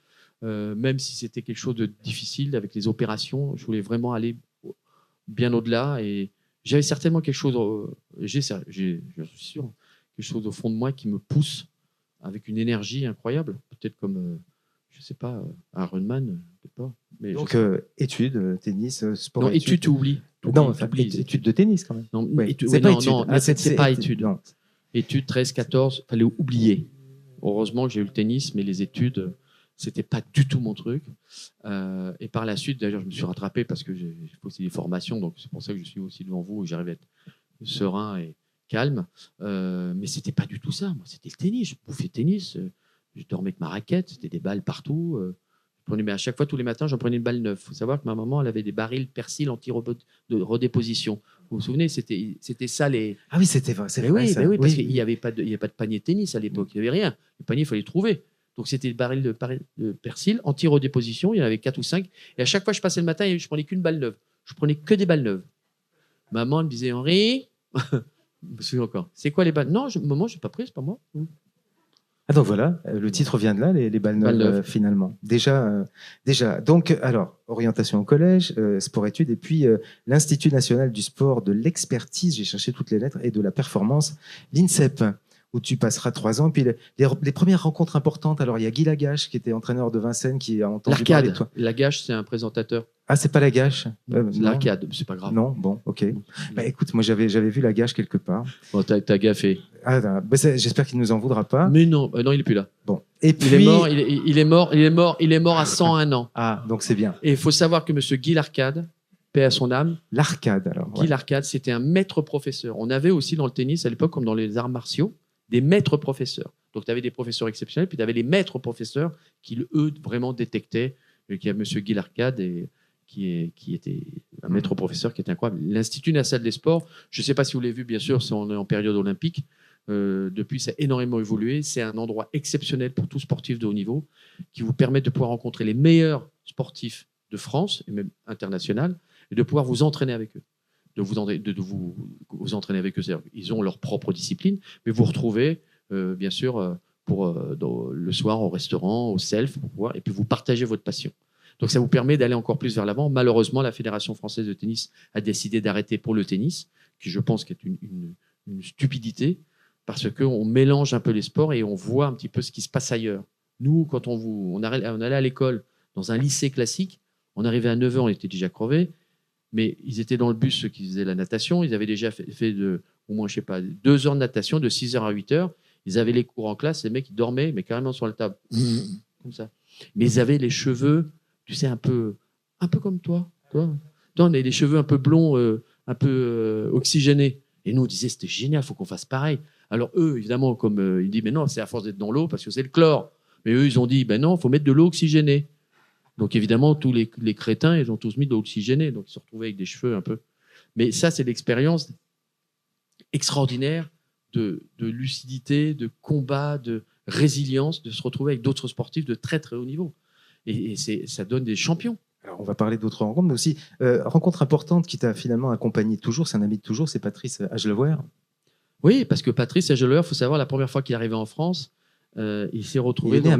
même si c'était quelque chose de difficile avec les opérations. Je voulais vraiment aller bien au-delà, et j'avais certainement quelque chose, je suis sûr, quelque chose au fond de moi qui me pousse avec une énergie incroyable, peut-être comme je ne sais pas, Ironman, peut-être pas. Mais donc, études, tennis, sport. Non, études, tu oublies. Non, enfin, études de tennis quand même. Non, oui. c'est pas études. Non, c'est pas études. Non. Études 13, 14, il fallait oublier. Heureusement que j'ai eu le tennis, mais les études, c'était pas du tout mon truc. Et par la suite, d'ailleurs, je me suis rattrapé parce que j'ai fait aussi des formations, donc c'est pour ça que je suis aussi devant vous et j'arrive à être serein et calme. Mais c'était pas du tout ça. Moi, c'était le tennis. Je bouffais le tennis. Je dormais avec ma raquette, c'était des balles partout. Mais à chaque fois, tous les matins, j'en prenais une balle neuve. Il faut savoir que ma maman, elle avait des barils persil anti-redéposition. Vous vous souvenez, c'était ça les. Ah oui, c'était vrai. Oui, parce qu'il n'y avait pas de panier de tennis à l'époque. Il n'y avait rien. Les paniers, il fallait les trouver. Donc c'était des barils de persil anti-redéposition. Il y en avait 4 ou 5. Et à chaque fois, je passais le matin et je prenais qu'une balle neuve. je prenais que des balles neuves. Maman elle me disait, Henri, je me souviens encore, c'est quoi les balles? Non, maman, je n'ai pas pris, c'est pas moi. Ah donc voilà, le titre vient de là, les balles neuves, finalement. Déjà. Donc, alors, orientation au collège, sport-études, et puis l'Institut national du sport, de l'expertise, j'ai cherché toutes les lettres, et de la performance, l'INSEP, où tu passeras 3 ans. Puis les premières rencontres importantes, alors il y a Guy Lagache, qui était entraîneur de Vincennes, qui a entendu parler de toi. Lagache, c'est un présentateur. Ah, c'est pas Lagache? C'est l'Arcade, c'est pas grave. Non, bon, ok. Bah, écoute, moi j'avais vu Lagache quelque part. Bon, t'as gaffé. Ah, bah, j'espère qu'il ne nous en voudra pas. Mais non, non, il est plus là. Bon. Et puis... il est mort à 101 ans. Ah, donc c'est bien. Et il faut savoir que monsieur Guy Larcade, paix à son âme. L'Arcade, alors. Guy Larcade, c'était un maître professeur. On avait aussi dans le tennis, à l'époque, comme dans les arts martiaux, des maîtres professeurs. Donc, tu avais des professeurs exceptionnels, puis tu avais les maîtres professeurs qui, eux, vraiment détectaient. Il y a monsieur Guy Larcade qui était un maître professeur qui était incroyable. L'Institut national des sports, je ne sais pas si vous l'avez vu, bien sûr, si on est en période olympique. Depuis, ça a énormément évolué. C'est un endroit exceptionnel pour tout sportif de haut niveau qui vous permet de pouvoir rencontrer les meilleurs sportifs de France et même international et de pouvoir vous entraîner avec eux. De vous entraîner avec eux. C'est-à-dire, ils ont leur propre discipline, mais vous retrouvez, bien sûr, le soir au restaurant, au self, et puis vous partagez votre passion. Donc ça vous permet d'aller encore plus vers l'avant. Malheureusement, la Fédération française de tennis a décidé d'arrêter pour le tennis, qui je pense est une stupidité, parce qu'on mélange un peu les sports et on voit un petit peu ce qui se passe ailleurs. Nous, quand on allait à l'école dans un lycée classique, on arrivait à 9 h, on était déjà crevés, mais ils étaient dans le bus, ceux qui faisaient la natation, ils avaient déjà fait au moins, je sais pas, 2 heures de natation, de 6 h à 8 h. Ils avaient les cours en classe, les mecs, ils dormaient, mais carrément sur la table, comme ça. Mais ils avaient les cheveux, tu sais, un peu comme toi. On a les cheveux un peu blonds, un peu oxygénés. Et nous, on disait, c'était génial, il faut qu'on fasse pareil. Alors eux, évidemment, comme ils disent, mais non, c'est à force d'être dans l'eau, parce que c'est le chlore. Mais eux, ils ont dit, ben non, il faut mettre de l'eau oxygénée. Donc évidemment, tous les crétins, ils ont tous mis de l'eau oxygénée. Donc ils se retrouvaient avec des cheveux un peu. Mais ça, c'est l'expérience extraordinaire de lucidité, de combat, de résilience, de se retrouver avec d'autres sportifs de très très haut niveau. Et ça donne des champions. Alors, on va parler d'autres rencontres, mais aussi rencontre importante qui t'a finalement accompagné toujours, c'est un ami de toujours, c'est Patrice Agelewer. Oui, parce que Patrice Agelewer, il faut savoir, la première fois qu'il est arrivé en France, il s'est retrouvé... Il est né au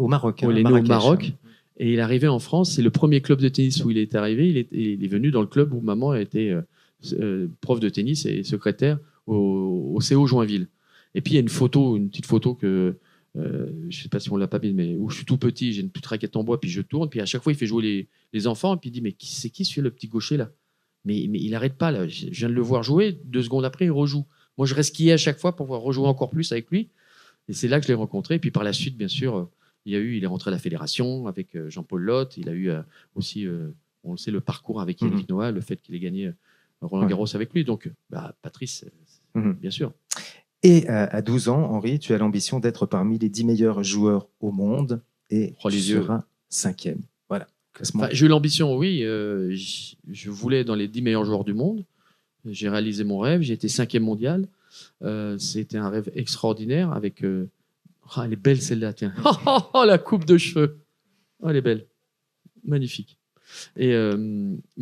Maroc. Il est né au Maroc, et il est arrivé en France, c'est le premier club de tennis où il est arrivé, il est venu dans le club où maman était prof de tennis et secrétaire au CO Joinville. Et puis il y a une petite photo que... je ne sais pas si on l'a pas mis, mais où je suis tout petit, j'ai une petite raquette en bois, puis je tourne, puis à chaque fois il fait jouer les enfants, puis il dit mais c'est qui celui-là, le petit gaucher là? Mais il n'arrête pas là. Je viens de le voir jouer, 2 secondes après il rejoue. Moi je resquillais à chaque fois pour pouvoir rejouer encore plus avec lui, et c'est là que je l'ai rencontré. Et puis par la suite, bien sûr, il est rentré à la fédération avec Jean-Paul Lotte. Il a eu aussi, on le sait, le parcours avec Yannick Noah, le fait qu'il ait gagné Roland Garros avec lui. Donc Patrice, bien sûr. Et à 12 ans, Henri, tu as l'ambition d'être parmi les 10 meilleurs joueurs au monde et tu seras 5e. Voilà. J'ai eu l'ambition, oui. Je voulais être dans les 10 meilleurs joueurs du monde. J'ai réalisé mon rêve. J'ai été 5e mondial. C'était un rêve extraordinaire avec... elle est belle celle-là, tiens. La coupe de cheveux. Oh, elle est belle. Magnifique. Mais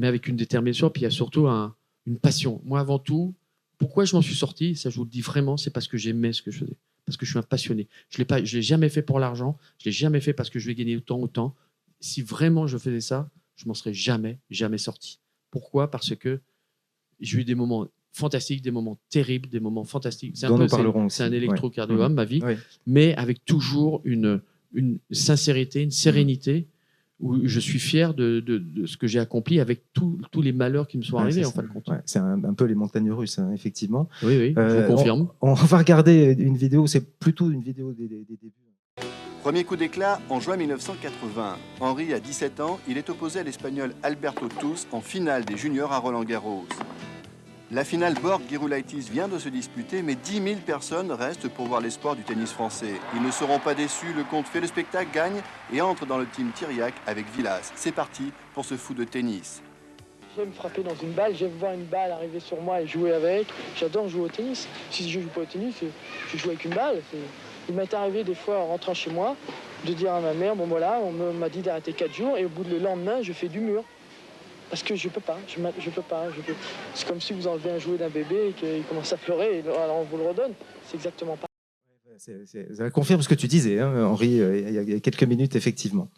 avec une détermination. Puis il y a surtout une passion. Moi, avant tout, pourquoi je m'en suis sorti, ça je vous le dis vraiment, c'est parce que j'aimais ce que je faisais, parce que je suis un passionné. Je l'ai jamais fait pour l'argent, je l'ai jamais fait parce que je vais gagner autant. Si vraiment je faisais ça, je m'en serais jamais sorti. Pourquoi? Parce que j'ai eu des moments fantastiques, des moments terribles, des moments fantastiques. C'est un électrocardiogramme, ma vie, mais avec toujours une sincérité, une sérénité, où je suis fier de ce que j'ai accompli avec tous les malheurs qui me sont arrivés, en fin de compte. Ouais, c'est un peu les montagnes russes, hein, effectivement. Oui, je vous confirme. On va regarder une vidéo, c'est plutôt une vidéo des débuts. Premier coup d'éclat en juin 1980. Henri a 17 ans, il est opposé à l'Espagnol Alberto Tous en finale des juniors à Roland-Garros. La finale Borg-Gerulaitis vient de se disputer, mais 10 000 personnes restent pour voir l'espoir du tennis français. Ils ne seront pas déçus, le compte fait le spectacle, gagne et entre dans le team Thiriac avec Villas. C'est parti pour ce fou de tennis. J'aime frapper dans une balle, j'aime voir une balle arriver sur moi et jouer avec. J'adore jouer au tennis. Si je ne joue pas au tennis, je joue avec une balle. Il m'est arrivé des fois en rentrant chez moi de dire à ma mère, bon voilà, on m'a dit d'arrêter 4 jours et au bout du lendemain, je fais du mur. Parce que je peux pas, je peux pas. C'est comme si vous enlevez un jouet d'un bébé et qu'il commence à pleurer, et alors on vous le redonne. C'est exactement pareil. Ça confirme ce que tu disais, hein, Henri, il y a quelques minutes, effectivement.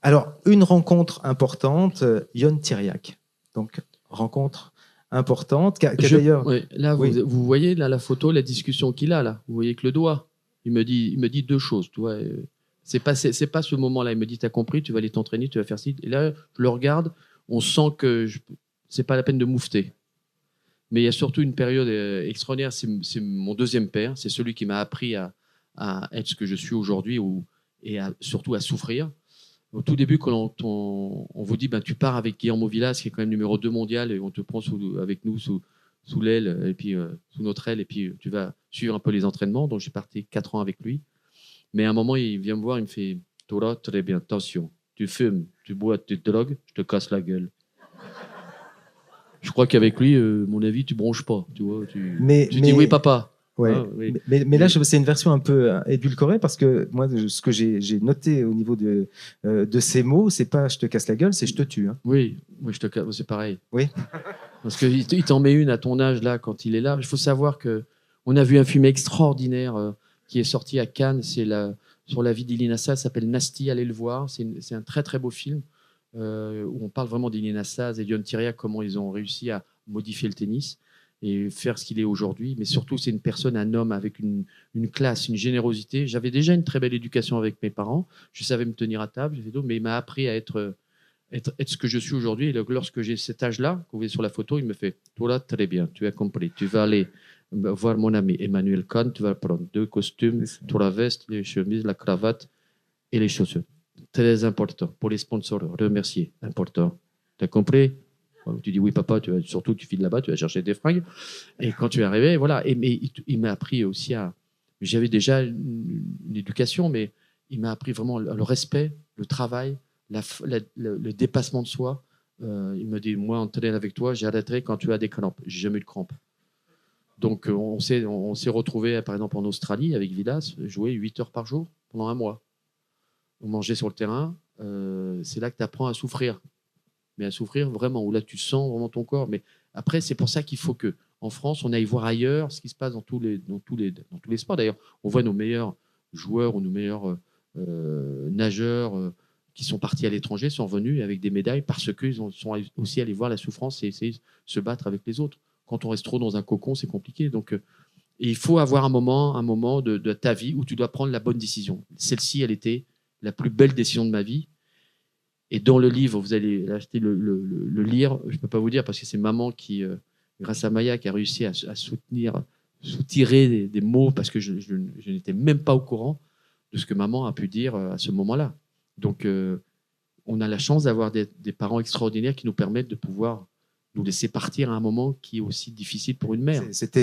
Alors, une rencontre importante, Ion Tiriac. Donc, rencontre importante, d'ailleurs... Ouais, là, Oui. vous voyez là, la photo, la discussion qu'il a là. Vous voyez que le doigt, il me dit deux choses. Tu vois, c'est pas ce moment-là. Il me dit, t'as compris, tu vas aller t'entraîner, tu vas faire ci. Et là, je le regarde, on sent que c'est pas la peine de moufter. Mais il y a surtout une période extraordinaire. C'est mon deuxième père. C'est celui qui m'a appris à être ce que je suis aujourd'hui et surtout à souffrir. Au tout début, quand on vous dit tu pars avec Guillermo Vilas, qui est quand même numéro 2 mondial, et on te prend avec nous sous l'aile, et puis sous notre aile, et puis tu vas suivre un peu les entraînements. Donc j'ai parti 4 ans avec lui. Mais à un moment, il vient me voir, il me fait Tora, très bien, attention, tu fumes, tu bois, tu te drogues, je te casse la gueule. Je crois qu'avec lui, mon avis, tu bronches pas. Tu vois, tu dis oui, papa. Ouais. Ah, oui. Mais là, c'est une version un peu édulcorée parce que moi, ce que j'ai noté au niveau de ces mots, c'est pas je te casse la gueule, c'est je te tue. Hein. Oui, je te casse, c'est pareil. Oui. Parce qu'il t'en met une à ton âge, là, quand il est là. Il faut savoir qu'on a vu un film extraordinaire qui est sorti à Cannes, sur la vie d'Ilyna Saz, ça s'appelle Nasty, allez le voir. C'est un très très beau film où on parle vraiment d'Ilyna Saz et d'Ion Tiriac, comment ils ont réussi à modifier le tennis et faire ce qu'il est aujourd'hui. Mais surtout, c'est une personne, un homme avec une classe, une générosité. J'avais déjà une très belle éducation avec mes parents. Je savais me tenir à table, mais il m'a appris à être ce que je suis aujourd'hui. Et lorsque j'ai cet âge-là, que vous voyez sur la photo, il me fait « Toi là, très bien, tu as compris. Tu vas aller voir mon ami Emmanuel Kahn, tu vas prendre 2 costumes, la veste, les chemises, la cravate et les chaussures. Très important pour les sponsors. Remercier, important. Tu as compris ?» Tu dis oui papa, surtout tu files là-bas, tu vas chercher des fringues. Et quand tu es arrivé, voilà. Mais il m'a appris aussi j'avais déjà une éducation, mais il m'a appris vraiment le respect, le travail, le dépassement de soi. Il me dit, moi, entraîner avec toi, j'arrêterai quand tu as des crampes. J'ai jamais eu de crampes. Donc on s'est retrouvés, par exemple, en Australie avec Vilas, jouer 8 heures par jour pendant 1 mois. On mangeait sur le terrain. C'est là que tu apprends à souffrir. Mais à souffrir vraiment, où là tu sens vraiment ton corps. Mais après, c'est pour ça qu'il faut que, en France, on aille voir ailleurs ce qui se passe dans tous les sports. D'ailleurs, on voit nos meilleurs joueurs ou nos meilleurs nageurs qui sont partis à l'étranger, sont revenus avec des médailles parce qu'ils sont aussi allés voir la souffrance et essayer de se battre avec les autres. Quand on reste trop dans un cocon, c'est compliqué. Donc, et il faut avoir un moment de ta vie où tu dois prendre la bonne décision. Celle-ci, elle était la plus belle décision de ma vie. Et dans le livre, vous allez acheter le lire. Je ne peux pas vous dire parce que c'est maman qui, grâce à Maya, qui a réussi à soutirer des mots parce que je n'étais même pas au courant de ce que maman a pu dire à ce moment-là. Donc, on a la chance d'avoir des parents extraordinaires qui nous permettent de pouvoir nous laisser partir à un moment qui est aussi difficile pour une mère.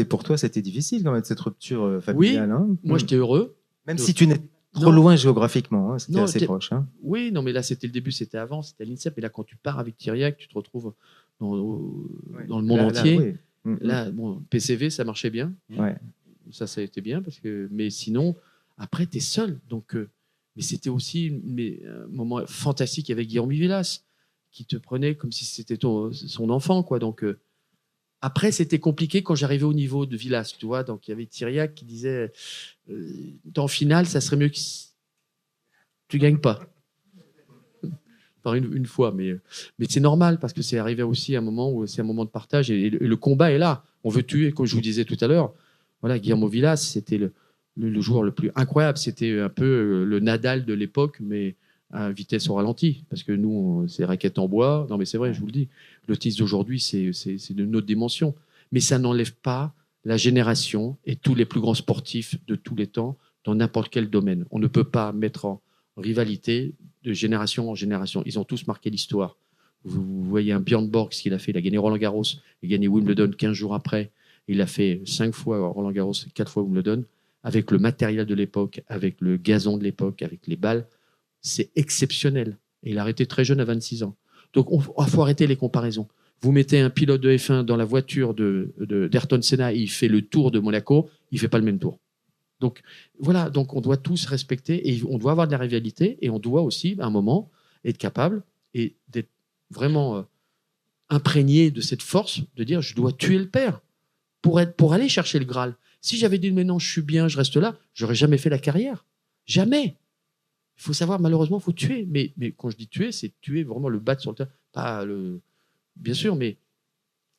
Pour toi, c'était difficile quand même, cette rupture familiale. Oui, hein. moi j'étais heureux. Même si tu n'es trop loin géographiquement, hein, c'était assez proche. Hein. Oui, non, mais là c'était le début, c'était avant, c'était à l'INSEP. Et là, quand tu pars avec Tiriac, tu te retrouves dans le monde entier. Là, bon, PCV, ça marchait bien. Ouais. Ça a été bien, mais sinon, après, tu es seul. Donc, mais c'était aussi un moment fantastique avec Guillaume Vilas, qui te prenait comme si c'était son enfant, quoi. Donc, après, c'était compliqué quand j'arrivais au niveau de Vilas, tu vois. Donc, il y avait Tiriac qui disait en finale, ça serait mieux que tu gagnes pas. Par une fois, mais c'est normal parce que c'est arrivé aussi à un moment où c'est un moment de partage et le combat est là. On veut tuer, comme je vous disais tout à l'heure. Voilà, Guillermo Vilas, c'était le joueur le plus incroyable. C'était un peu le Nadal de l'époque, mais à vitesse au ralenti. Parce que nous, c'est raquettes en bois. Non, mais c'est vrai, je vous le dis. Le tennis d'aujourd'hui, c'est d'une autre dimension. Mais ça n'enlève pas la génération et tous les plus grands sportifs de tous les temps dans n'importe quel domaine. On ne peut pas mettre en rivalité de génération en génération. Ils ont tous marqué l'histoire. Vous voyez un Björn Borg, ce qu'il a fait. Il a gagné Roland Garros, il a gagné Wimbledon 15 jours après. Il a fait 5 fois Roland Garros, 4 fois Wimbledon, avec le matériel de l'époque, avec le gazon de l'époque, avec les balles. C'est exceptionnel. Et il a arrêté très jeune à 26 ans. Donc, il faut arrêter les comparaisons. Vous mettez un pilote de F1 dans la voiture d'Ayrton Senna et il fait le tour de Monaco, il ne fait pas le même tour. Donc, voilà. Donc, on doit tous respecter et on doit avoir de la rivalité et on doit aussi, à un moment, être capable et d'être vraiment imprégné de cette force de dire je dois tuer le père pour aller chercher le Graal. Si j'avais dit mais non, je suis bien, je reste là, j'aurais jamais fait la carrière. Jamais. Il faut savoir, malheureusement, il faut tuer. Mais quand je dis tuer, c'est tuer vraiment le battre sur le terrain. Pas le... Bien sûr, mais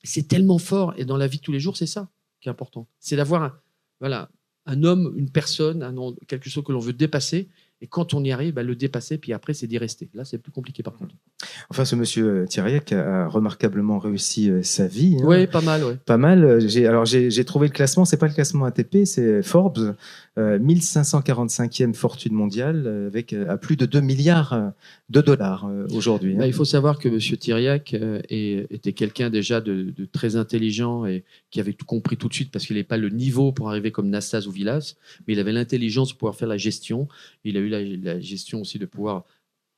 c'est tellement fort. Et dans la vie de tous les jours, c'est ça qui est important. C'est d'avoir un homme, une personne, quelque chose que l'on veut dépasser. Et quand on y arrive, le dépasser, puis après, c'est d'y rester. Là, c'est plus compliqué, par contre. Enfin, ce monsieur Thiriac a remarquablement réussi sa vie. Oui, pas mal. Ouais. Pas mal. J'ai trouvé le classement, c'est pas le classement ATP, c'est Forbes, 1545e fortune mondiale, avec à plus de 2 milliards de dollars aujourd'hui. Il faut savoir que M. Thiriac était quelqu'un déjà de très intelligent et qui avait tout compris tout de suite parce qu'il n'avait pas le niveau pour arriver comme Nastas ou Villas, mais il avait l'intelligence pour pouvoir faire la gestion. Il a eu la gestion aussi de pouvoir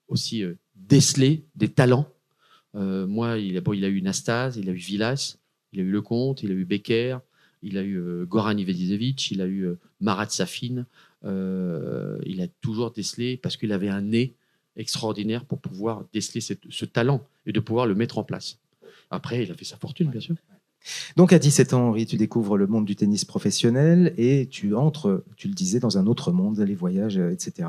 aussi déceler des talents. Moi, il a eu Nastase, il a eu Villas, il a eu Lecomte, il a eu Becker, il a eu Goran Ivedisevic, il a eu Marat Safin. Il a toujours décelé parce qu'il avait un nez extraordinaire pour pouvoir déceler ce talent et de pouvoir le mettre en place. Après, il a fait sa fortune, bien sûr. Donc à 17 ans, Henri, tu découvres le monde du tennis professionnel et tu entres, tu le disais, dans un autre monde, les voyages, etc.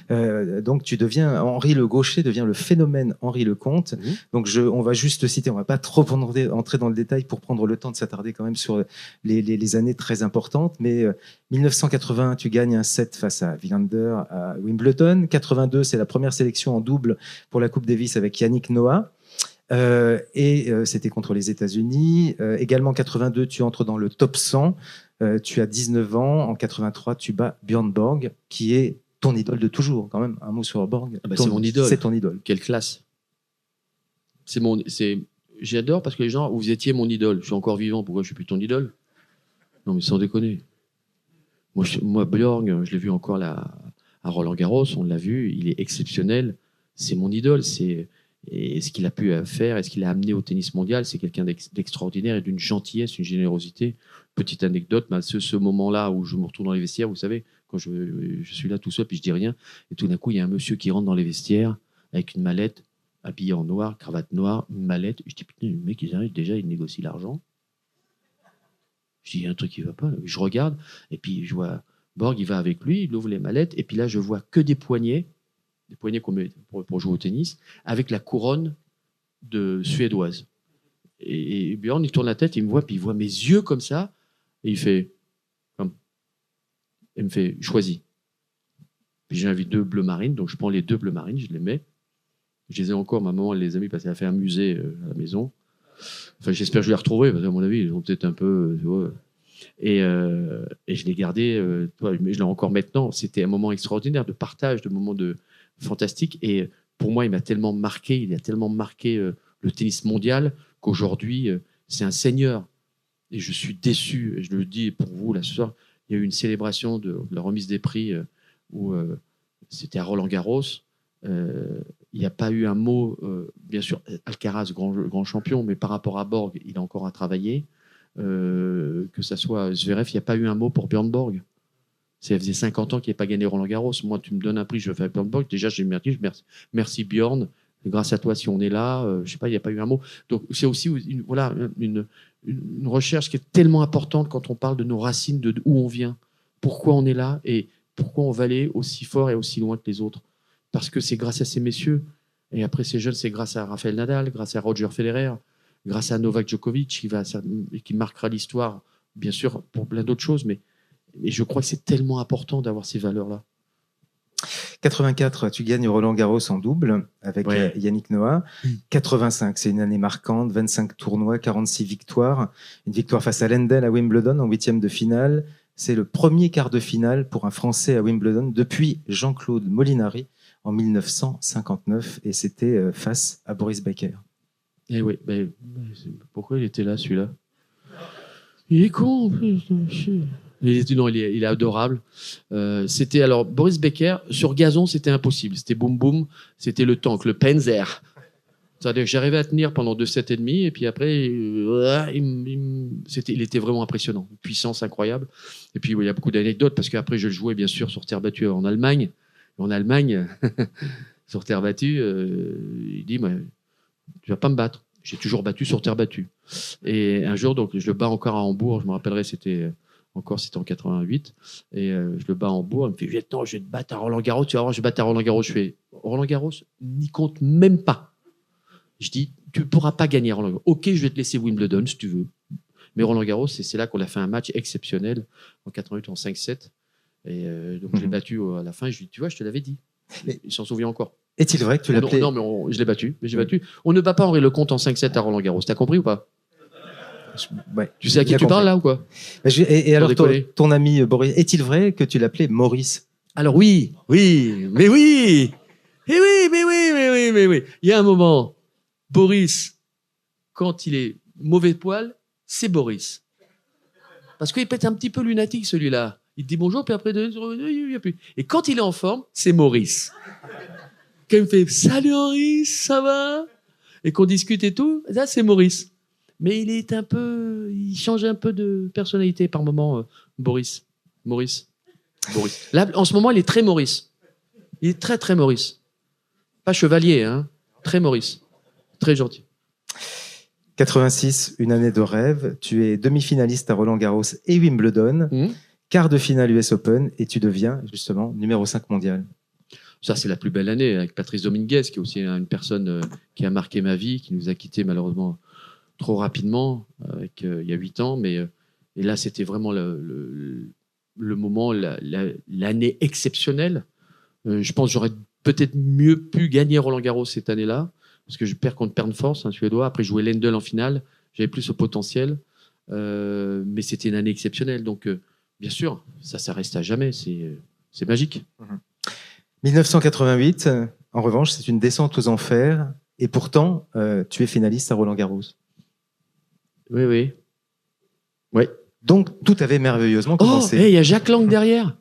Donc tu deviens, Henri Le Gaucher devient le phénomène Henri Lecomte. Donc on va juste citer, on ne va pas trop entrer dans le détail pour prendre le temps de s'attarder quand même sur les années très importantes. Mais 1980, tu gagnes un set face à Wilander à Wimbledon. 82, c'est la première sélection en double pour la Coupe Davis avec Yannick Noah. C'était contre les États-Unis. Également, en 82, tu entres dans le top 100. Tu as 19 ans. En 83, tu bats Björn Borg, qui est ton idole de toujours. Quand même, un mot sur Borg. C'est mon idole. C'est ton idole. Quelle classe. J'adore parce que les gens, vous étiez mon idole. Je suis encore vivant. Pourquoi je suis plus ton idole? Non, mais sans déconner. Moi Björn, je l'ai vu encore là à Roland-Garros. On l'a vu. Il est exceptionnel. C'est mon idole. Et ce qu'il a pu faire et ce qu'il a amené au tennis mondial, c'est quelqu'un d'extraordinaire et d'une gentillesse, une générosité. Petite anecdote, ce moment-là où je me retrouve dans les vestiaires, vous savez, quand je suis là tout seul puis je dis rien, et tout d'un coup, il y a un monsieur qui rentre dans les vestiaires avec une mallette, habillé en noir, cravate noire, une mallette. Je dis, putain, le mec, il arrive déjà, il négocie l'argent. Je dis, il y a un truc qui ne va pas. Là. Je regarde, et puis je vois Borg, il va avec lui, il ouvre les mallettes, et puis là, je vois que des poignets qu'on met pour jouer au tennis, avec la couronne suédoise. Et Björn, il tourne la tête, il me voit, puis il voit mes yeux comme ça, et il me fait, choisis. Puis j'ai envie 2 bleus marines, donc je prends les 2 bleus marines, je les mets. Je les ai encore, ma maman, elle les a mis parce qu'elle a fait un musée à la maison. Enfin, j'espère que je vais les retrouver, parce qu'à mon avis, ils ont peut-être un peu... Et je l'ai gardé, mais je l'ai encore maintenant. C'était un moment extraordinaire de partage, de moments fantastique. Et pour moi, il a tellement marqué le tennis mondial qu'aujourd'hui, c'est un seigneur. Et je suis déçu, et je le dis pour vous, là, ce soir, il y a eu une célébration de la remise des prix où c'était à Roland-Garros. Il n'y a pas eu un mot, bien sûr, Alcaraz, grand champion, mais par rapport à Borg, il a encore à travailler. Que ça soit Zverev, il n'y a pas eu un mot pour Björn Borg. Ça faisait 50 ans qu'il n'avait pas gagné Roland-Garros. Moi, tu me donnes un prix, je vais faire Björn Borg. Déjà, j'ai merci Björn. Grâce à toi, si on est là, je ne sais pas, il n'y a pas eu un mot. Donc, c'est aussi une recherche qui est tellement importante quand on parle de nos racines, de où on vient, pourquoi on est là et pourquoi on va aller aussi fort et aussi loin que les autres. Parce que c'est grâce à ces messieurs. Et après, ces jeunes, c'est grâce à Rafael Nadal, grâce à Roger Federer, grâce à Novak Djokovic, qui marquera l'histoire, bien sûr, pour plein d'autres choses. Mais je crois que c'est tellement important d'avoir ces valeurs-là. 84, tu gagnes Roland-Garros en double avec Yannick Noah. 85, c'est une année marquante, 25 tournois, 46 victoires. Une victoire face à Lendl à Wimbledon en 8e de finale. C'est le premier quart de finale pour un Français à Wimbledon depuis Jean-Claude Molinari en 1959. Et c'était face à Boris Becker. Eh oui, pourquoi il était là, celui-là? Il est con. Il est adorable. C'était alors Boris Becker sur gazon, c'était impossible. C'était boum boum, c'était le tank, le Panzer. C'est-à-dire que j'arrivais à tenir pendant 2 sets et demi, et puis après, il était vraiment impressionnant, une puissance incroyable. Et puis il y a beaucoup d'anecdotes parce qu'après je le jouais bien sûr sur terre battue en Allemagne. En Allemagne, sur terre battue, il dit tu vas pas me battre. j'ai toujours battu sur terre battue. Et un jour, donc, je le bats encore à Hambourg. Je me rappellerai, c'était en 88. Et je le bats à Hambourg. Il me fait, Vietnam, je vais te battre à Roland-Garros. Tu vas voir, je vais battre à Roland-Garros. Je fais, Roland-Garros, n'y compte même pas. Je dis, tu ne pourras pas gagner à Roland-Garros. Ok, je vais te laisser Wimbledon si tu veux. Mais Roland-Garros, c'est là qu'on a fait un match exceptionnel en 88, en 5-7. Et donc, je l'ai battu à la fin. Je lui dis, tu vois, je te l'avais dit. Il s'en souvient encore. Est-il vrai que tu l'appelais? Non, mais je l'ai battu. Mais j'ai battu. On ne bat pas Henri Lecomte en 5-7 à Roland-Garros. T'as compris ou pas? Ouais. Tu sais à qui tu parles là ou quoi? Et alors, ton ami Boris, est-il vrai que tu l'appelais Maurice? Alors oui. Mais oui. Il y a un moment, Boris, quand il est mauvais poil, c'est Boris. Parce qu'il pète un petit peu lunatique celui-là. Il te dit bonjour, puis après, il n'y a plus. Et quand il est en forme, c'est Maurice. Quand il me fait salut Henri, ça va? Et qu'on discute et tout, là c'est Maurice. Mais il change un peu de personnalité par moment, Boris. Là, en ce moment, il est très Maurice. Il est très, très Maurice. Pas chevalier, hein. Très Maurice. Très gentil. 86, une année de rêve. Tu es demi-finaliste à Roland-Garros et Wimbledon. Quart de finale US Open et tu deviens justement numéro 5 mondial. Ça, c'est la plus belle année avec Patrice Dominguez, qui est aussi une personne qui a marqué ma vie, qui nous a quittés malheureusement trop rapidement, il y a 8 ans. Mais et là, c'était vraiment le moment, l'année exceptionnelle. Je pense que j'aurais peut-être mieux pu gagner Roland-Garros cette année-là, parce que je perds contre Pernfors, un Suédois. Après, je jouais Lendl en finale. J'avais plus au potentiel. Mais c'était une année exceptionnelle. Donc, bien sûr, ça reste à jamais. C'est magique. 1988, en revanche, c'est une descente aux enfers. Et pourtant, tu es finaliste à Roland-Garros. Oui. Donc, tout avait merveilleusement commencé. Oh, il y a Jacques Lang derrière.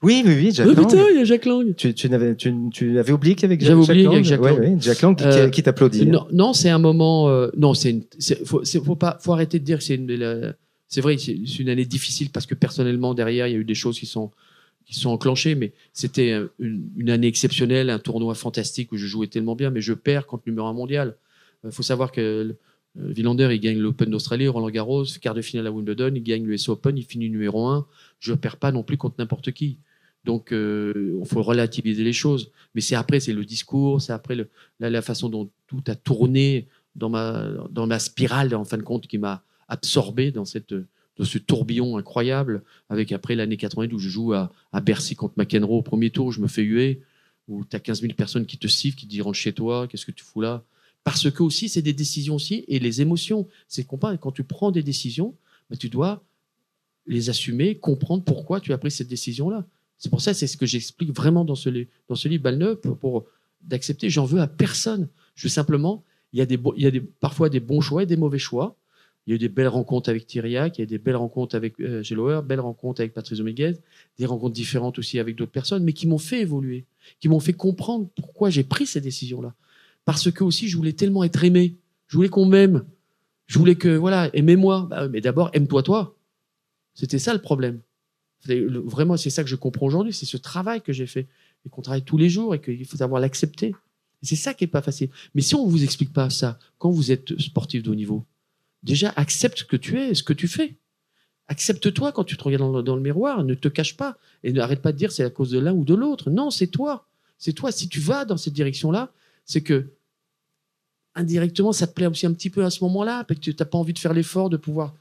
Oui, Jacques Lang. Putain, il y a Jacques Lang. Tu avais oublié qu'avec J'avais oublié Lang. avec Jacques Lang. Oui, Jacques Lang qui t'applaudit. Non, c'est un moment. Non, faut arrêter de dire que c'est vrai, c'est une année difficile parce que personnellement derrière, il y a eu des choses qui sont enclenchées, mais c'était une année exceptionnelle, un tournoi fantastique où je jouais tellement bien, mais je perds contre le numéro 1 mondial. Il faut savoir que Wilander, il gagne l'Open d'Australie, Roland-Garros, quart de finale à Wimbledon, il gagne l'US Open, il finit numéro 1. Je ne perds pas non plus contre n'importe qui. Donc, il faut relativiser les choses. Mais c'est le discours, c'est après la façon dont tout a tourné dans ma spirale, en fin de compte, qui m'a absorbé dans ce tourbillon incroyable, avec après l'année 80 où je joue à Bercy contre McEnroe au premier tour, où je me fais huer, où tu as 15 000 personnes qui te sifflent, qui te disent rentre chez toi, qu'est-ce que tu fous là? Parce que aussi, c'est des décisions aussi, et les émotions. C'est quand tu prends des décisions, tu dois les assumer, comprendre pourquoi tu as pris cette décision-là. C'est pour ça, c'est ce que j'explique vraiment dans ce livre Balneuf, pour d'accepter. J'en veux à personne. Je veux simplement, il y a parfois des bons choix et des mauvais choix. Il y a eu des belles rencontres avec Thiriac, il y a eu des belles rencontres avec Geloer, belles rencontres avec Patrice Dominguez, des rencontres différentes aussi avec d'autres personnes, mais qui m'ont fait évoluer, qui m'ont fait comprendre pourquoi j'ai pris ces décisions-là. Parce que aussi, je voulais tellement être aimé. Je voulais qu'on m'aime. Je voulais que, voilà, aimez-moi. Mais d'abord, aime-toi toi. C'était ça le problème. Vraiment, c'est ça que je comprends aujourd'hui. C'est ce travail que j'ai fait et qu'on travaille tous les jours et qu'il faut savoir l'accepter. Et c'est ça qui n'est pas facile. Mais si on ne vous explique pas ça, quand vous êtes sportif de haut niveau, déjà, accepte ce que tu es, ce que tu fais. Accepte-toi quand tu te regardes dans le miroir. Ne te cache pas. Et n'arrête pas de dire c'est à cause de l'un ou de l'autre. Non, c'est toi. C'est toi. Si tu vas dans cette direction-là, c'est que indirectement, ça te plaît aussi un petit peu à ce moment-là, parce que tu n'as pas envie de faire l'effort de pouvoir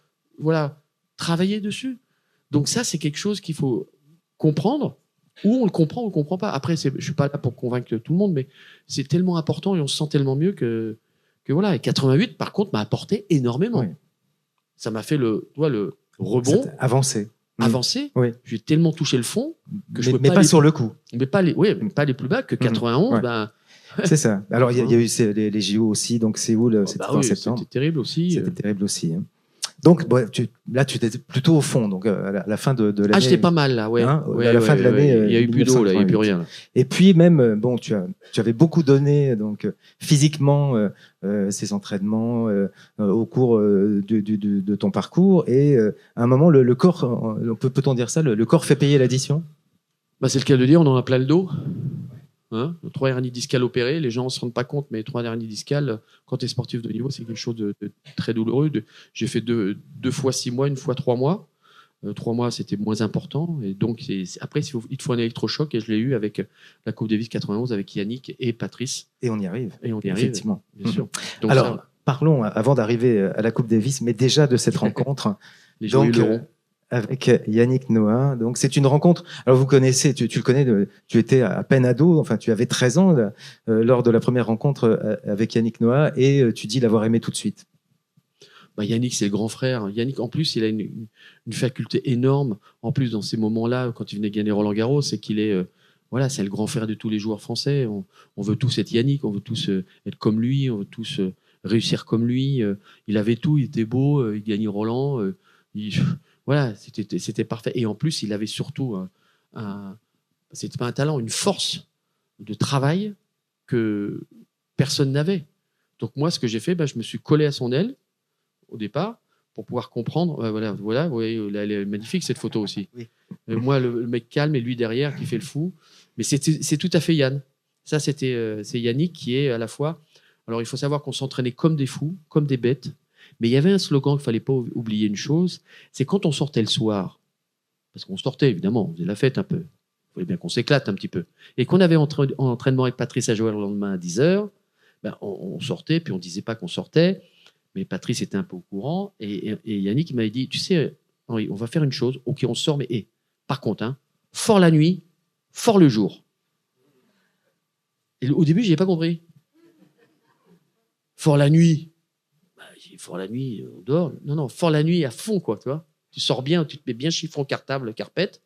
travailler dessus. Donc ça, c'est quelque chose qu'il faut comprendre, ou on le comprend ou on ne le comprend pas. Après, je ne suis pas là pour convaincre tout le monde, mais c'est tellement important et on se sent tellement mieux que voilà. Et 88, par contre, m'a apporté énormément. Oui. Ça m'a fait le rebond. Avancé. Oui. J'ai tellement touché le fond que je peux pas sur le coup. Mais pas les plus bas que 91. C'est ça. Alors, il y a eu les JO aussi, donc Séoul, c'était en septembre. C'était terrible aussi. C'était terrible aussi. Hein. Donc, tu étais plutôt au fond, donc à la fin de l'année. Ah, j'étais pas mal, là, à la fin de l'année. Il n'y a eu plus d'eau, là, il n'y a plus rien. Là. Et puis, même, tu avais beaucoup donné, donc, physiquement, ces entraînements au cours de ton parcours. Et à un moment, le corps, peut-on dire ça, le corps fait payer l'addition? C'est le cas de dire, on en a plein le dos. Hein, 3 hernies discales opérées, les gens ne se rendent pas compte, mais 3 hernies discales, quand tu es sportif de haut niveau, c'est quelque chose de très douloureux. J'ai fait deux fois 6 mois, une fois 3 mois. 3 mois, c'était moins important. Et donc, après, il te faut un électrochoc, et je l'ai eu avec la Coupe Davis 91, avec Yannick et Patrice. Et on y arrive. Et on y arrive, effectivement. bien sûr. Donc, Alors, ça, parlons, avant d'arriver à la Coupe Davis, mais déjà de cette rencontre. les gens, ils Donc, l'auront. avec Yannick Noah. Donc, c'est une rencontre. Alors, vous connaissez, tu le connais, tu étais à peine ado, enfin, tu avais 13 ans lors de la première rencontre avec Yannick Noah, et tu dis l'avoir aimé tout de suite. Yannick, c'est le grand frère. Yannick, en plus, il a une faculté énorme. En plus, dans ces moments-là, quand il venait gagner Roland-Garros, c'est qu'il est, voilà, c'est le grand frère de tous les joueurs français. On veut tous être Yannick, on veut tous être comme lui, on veut tous réussir comme lui. Il avait tout, il était beau, il gagnait Roland. Voilà, c'était parfait. Et en plus, il avait surtout c'était pas un talent, une force de travail que personne n'avait. Donc moi, ce que j'ai fait, je me suis collé à son aile au départ pour pouvoir comprendre. Voilà, vous voyez, là, elle est magnifique cette photo aussi. Oui. Moi, le mec calme et lui derrière qui fait le fou. Mais c'est tout à fait Yann. Ça, c'est Yannick qui est à la fois. Alors, il faut savoir qu'on s'entraînait comme des fous, comme des bêtes. Mais il y avait un slogan qu'il ne fallait pas oublier une chose, c'est quand on sortait le soir, parce qu'on sortait évidemment, on faisait la fête un peu, il fallait bien qu'on s'éclate un petit peu, et qu'on avait entraînement avec Patrice à Joël le lendemain à 10h, on sortait, puis on ne disait pas qu'on sortait, mais Patrice était un peu au courant, et Yannick m'avait dit, tu sais, Henri, on va faire une chose, ok, on sort, mais par contre, fort la nuit, fort le jour. Et au début, je n'ai pas compris. Fort la nuit. Fort la nuit, on dort. Non, fort la nuit à fond, quoi, tu vois. Tu sors bien, tu te mets bien chiffon, cartable, carpette.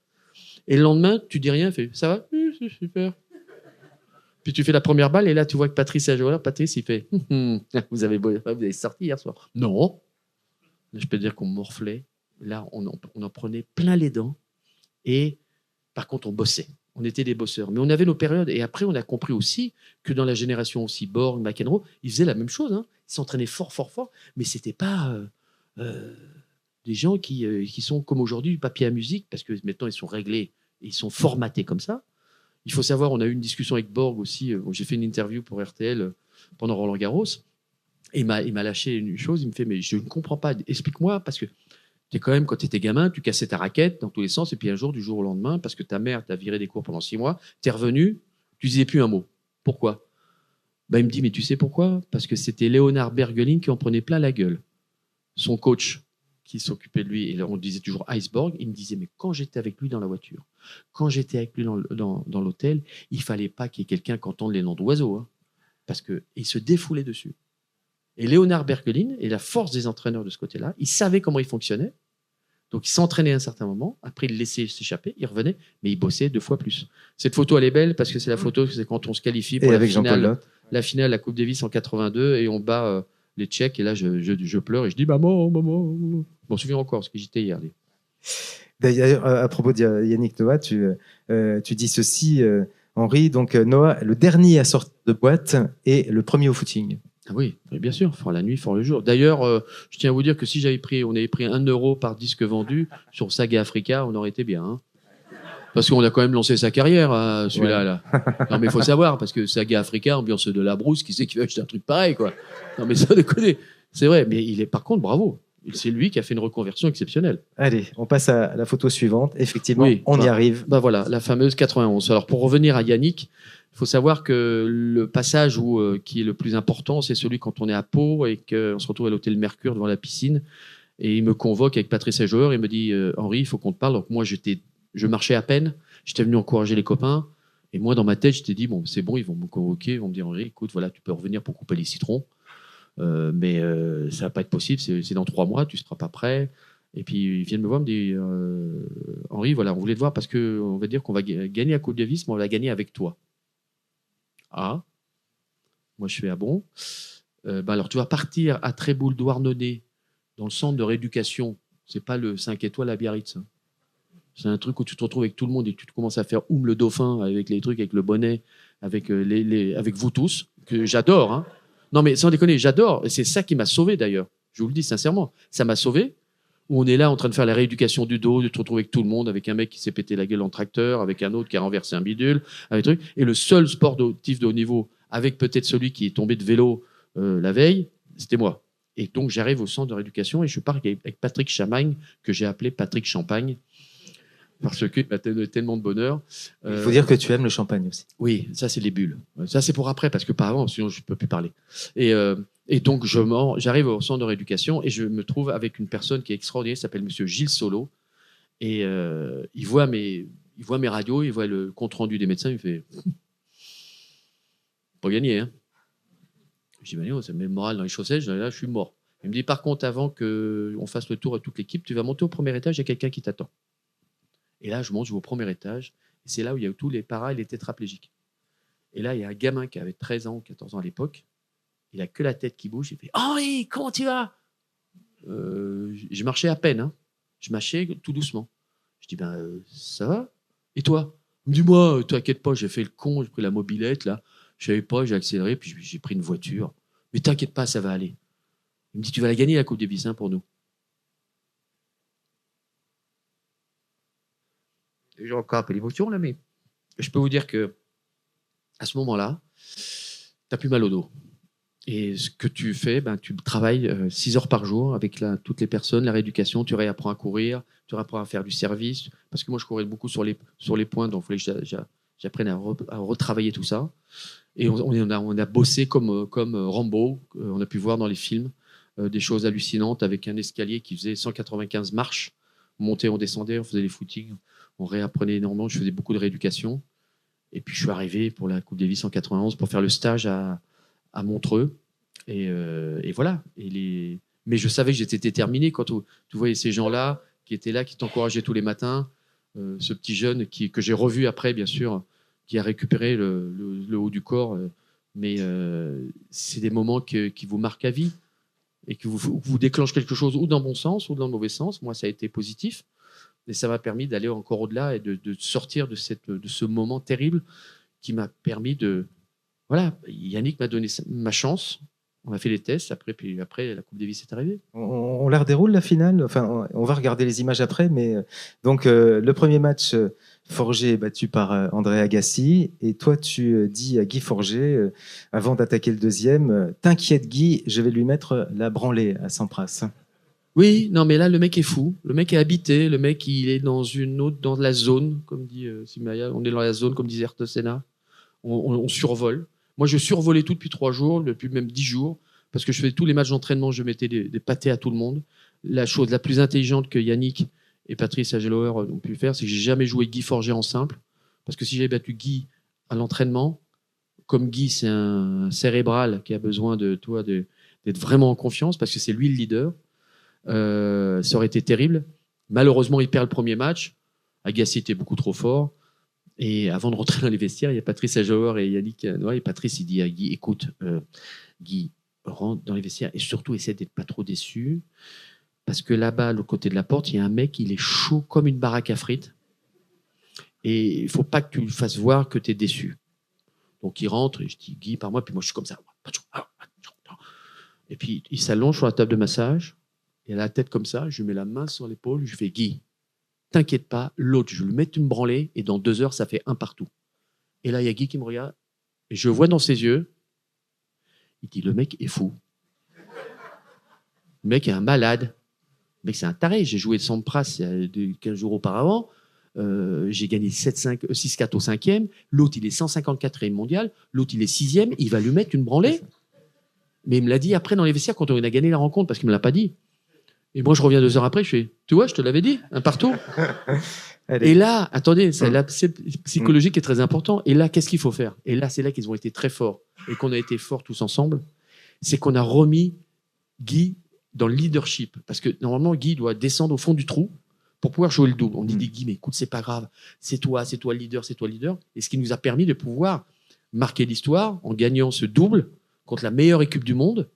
Et le lendemain, tu dis rien, fais, ça va? Oui, c'est super. Puis tu fais la première balle, et là, tu vois que Patrice a joué. Patrice, il fait, vous avez sorti hier soir? Non. Là, je peux te dire qu'on morflait. Là, on en prenait plein les dents. Et par contre, on bossait. On était des bosseurs. Mais on avait nos périodes. Et après, on a compris aussi que dans la génération aussi, Borg, McEnroe, ils faisaient la même chose. Ils s'entraînaient fort, fort, fort. Mais ce n'était pas des gens qui sont comme aujourd'hui, du papier à musique, parce que maintenant, ils sont réglés. Et ils sont formatés comme ça. Il faut savoir, on a eu une discussion avec Borg aussi. J'ai fait une interview pour RTL pendant Roland-Garros. Et il m'a lâché une chose. Il me fait, mais je ne comprends pas. Explique-moi, parce que quand même, quand tu étais gamin, tu cassais ta raquette dans tous les sens, et puis un jour, du jour au lendemain, parce que ta mère t'a viré des cours pendant 6 mois, tu es revenu, tu disais plus un mot. Pourquoi? Il me dit, mais tu sais pourquoi? Parce que c'était Léonard Bergelin qui en prenait plein la gueule. Son coach qui s'occupait de lui, et on disait toujours Iceborg, il me disait, mais quand j'étais avec lui dans la voiture, quand j'étais avec lui dans l'hôtel, il fallait pas qu'il y ait quelqu'un qui entende les noms d'oiseaux, parce qu'il se défoulait dessus. Et Léonard Bergelin, et la force des entraîneurs de ce côté-là, il savait comment il fonctionnait. Donc, il s'entraînait à un certain moment. Après, il laissait s'échapper. Il revenait, mais il bossait 2 fois plus. Cette photo, elle est belle parce que c'est la photo, c'est quand on se qualifie pour la finale, la Coupe Davis en 82, et on bat les Tchèques. Et là, je pleure et je dis maman, maman. Je m'en souviens encore, parce que j'étais hier. D'ailleurs, à propos de Yannick Noah, tu dis ceci, Henri. Donc, Noah, le dernier à sortir de boîte et le premier au footing. Ah oui, bien sûr, fort la nuit, fort le jour. D'ailleurs, je tiens à vous dire que si on avait pris 1 euro par disque vendu sur Saga Africa, on aurait été bien. Parce qu'on a quand même lancé sa carrière, celui-là. Ouais. Là. Non, mais il faut savoir, parce que Saga Africa, ambiance de la brousse, qui sait qui va acheter un truc pareil, quoi. Non, mais ça déconne. C'est vrai, mais par contre, bravo. C'est lui qui a fait une reconversion exceptionnelle. Allez, on passe à la photo suivante. Effectivement, oui, on y arrive. Voilà, la fameuse 91. Alors, pour revenir à Yannick, il faut savoir que le passage qui est le plus important, c'est celui quand on est à Pau et qu'on se retrouve à l'hôtel Mercure devant la piscine. Et il me convoque avec Patrice Joueur. Il me dit Henri, il faut qu'on te parle. Donc moi, je marchais à peine. J'étais venu encourager les copains. Et moi, dans ma tête, j'étais dit bon, c'est bon, ils vont me convoquer. Ils vont me dire Henri, écoute, voilà, tu peux revenir pour couper les citrons. Mais ça va pas être possible. C'est dans 3 mois, tu seras pas prêt. Et puis ils viennent me voir, me dire Henri, voilà, on voulait te voir parce qu'on va dire qu'on va gagner la Coupe Davis, mais on va la gagner avec toi. Ah, moi je fais bon. Alors tu vas partir à Tréboul-Douarnenez dans le centre de rééducation. C'est pas le 5 étoiles à Biarritz. C'est un truc où tu te retrouves avec tout le monde et tu commences à faire le dauphin avec les trucs, avec le bonnet, avec avec vous tous que j'adore. Non mais sans déconner, j'adore. Et c'est ça qui m'a sauvé d'ailleurs. Je vous le dis sincèrement, ça m'a sauvé. où on est là en train de faire la rééducation du dos, de te retrouver avec tout le monde, avec un mec qui s'est pété la gueule en tracteur, avec un autre qui a renversé un bidule, avec truc. Et le seul sportif de haut niveau, avec peut-être celui qui est tombé de vélo la veille, c'était moi. Et donc j'arrive au centre de rééducation et je pars avec Patrick Chamagne, que j'ai appelé Patrick Champagne, parce qu'il m'a donné tellement de bonheur. Il faut dire que tu aimes le champagne aussi. Oui, ça c'est les bulles. Ça c'est pour après, parce que pas avant, sinon je ne peux plus parler. Et donc j'arrive au centre de rééducation et je me trouve avec une personne qui est extraordinaire, qui s'appelle Monsieur Gilles Solo. Et il voit mes radios, il voit le compte-rendu des médecins, il me fait « Pas gagné, hein ?» Je dis « ça me met le moral dans les chaussettes, là je suis mort. » Il me dit « Par contre, avant qu'on fasse le tour à toute l'équipe, tu vas monter au premier étage, il y a quelqu'un qui t'attend. » Et là, je monte, je vais au premier étage. Et c'est là où il y a tous les paras et les tétraplégiques. Et là, il y a un gamin qui avait 13 ans ou 14 ans à l'époque. Il n'a que la tête qui bouge. Il fait « Henri, comment tu vas ?» Je marchais à peine. Hein. Je marchais tout doucement. Je dis « ça va ? Et toi ?» Il me dit « Moi, t'inquiète pas, j'ai fait le con, j'ai pris la mobilette, là. Je savais pas, j'ai accéléré, puis j'ai pris une voiture. Mais t'inquiète pas, ça va aller. » Il me dit « Tu vas la gagner, la Coupe Davis, hein, pour nous. » J'ai encore un peu l'émotion, là, mais je peux vous dire que à ce moment-là, tu n'as plus mal au dos. Et ce que tu fais, tu travailles 6 heures par jour avec toutes les personnes, la rééducation, tu réapprends à courir, tu réapprends à faire du service. Parce que moi, je courais beaucoup sur les points, donc il fallait que j'apprenne à retravailler tout ça. Et on a bossé comme Rambo, on a pu voir dans les films des choses hallucinantes avec un escalier qui faisait 195 marches. On montait, on descendait, on faisait les footings. On réapprenait énormément, je faisais beaucoup de rééducation. Et puis, je suis arrivé pour la Coupe Davis en 91 pour faire le stage à Montreux. Et voilà. Mais je savais que j'étais déterminé quand tu voyais ces gens-là qui étaient là, qui t'encourageaient tous les matins. Ce petit jeune que j'ai revu après, bien sûr, qui a récupéré le haut du corps. Mais c'est des moments qui vous marquent à vie et qui vous déclenchent quelque chose, ou dans le bon sens, ou dans le mauvais sens. Moi, ça a été positif. Et ça m'a permis d'aller encore au-delà et de sortir de ce moment terrible qui m'a permis de... Voilà, Yannick m'a donné ma chance. On a fait les tests. Puis après, la Coupe Davis est arrivée. On la redéroule, la finale. Enfin, on va regarder les images après. Mais donc, le premier match, Forger est battu par André Agassi. Et toi, tu dis à Guy Forger, avant d'attaquer le deuxième, « T'inquiète, Guy, je vais lui mettre la branlée à Sampras. » Oui, non, mais là, le mec est fou. Le mec est habité. Le mec, il est dans la zone, comme dit Simaya. On est dans la zone, comme disait Ayrton Senna. On survole. Moi, je survolais tout depuis 3 jours, depuis même 10 jours, parce que je faisais tous les matchs d'entraînement, je mettais des pâtés à tout le monde. La chose la plus intelligente que Yannick et Patrice Agelower ont pu faire, c'est que j'ai jamais joué Guy Forger en simple, parce que si j'avais battu Guy à l'entraînement, comme Guy, c'est un cérébral qui a besoin d'être vraiment en confiance, parce que c'est lui le leader, ça aurait été terrible. Malheureusement, il perd le premier match. Agassi était beaucoup trop fort. Et avant de rentrer dans les vestiaires, il y a Patrice Agelower et Yannick Noah. Et Patrice, il dit à Guy, écoute, Guy, rentre dans les vestiaires et surtout essaie d'être pas trop déçu. Parce que là-bas, à l'autre côté de la porte, il y a un mec, il est chaud comme une baraque à frites. Et il ne faut pas que tu lui fasses voir que tu es déçu. Donc il rentre et je dis, Guy, par moi. Puis moi, je suis comme ça. Et puis il s'allonge sur la table de massage. Et à la tête comme ça, je mets la main sur l'épaule. Je fais, Guy, t'inquiète pas, l'autre, je lui mets une branlée et dans 2 heures, ça fait 1 partout. Et là, il y a Guy qui me regarde et je vois dans ses yeux, il dit, le mec est fou. Le mec est un malade. Le mec, c'est un taré. J'ai joué Sampras 15 jours auparavant. J'ai gagné 6-4 au 5e. L'autre, il est 154e mondial. L'autre, il est 6e. Il va lui mettre une branlée. Mais il me l'a dit après dans les vestiaires quand on a gagné la rencontre parce qu'il ne me l'a pas dit. Et moi, je reviens 2 heures après, je fais, tu vois, je te l'avais dit, 1 partout. Et là, attendez, c'est la psychologie qui est très important. Et là, qu'est-ce qu'il faut faire? Et là, c'est là qu'ils ont été très forts et qu'on a été forts tous ensemble. C'est qu'on a remis Guy dans le leadership. Parce que normalement, Guy doit descendre au fond du trou pour pouvoir jouer le double. On dit, Guy, mais écoute, c'est pas grave. C'est toi le leader, c'est toi le leader. Et ce qui nous a permis de pouvoir marquer l'histoire en gagnant ce double contre la meilleure équipe du monde.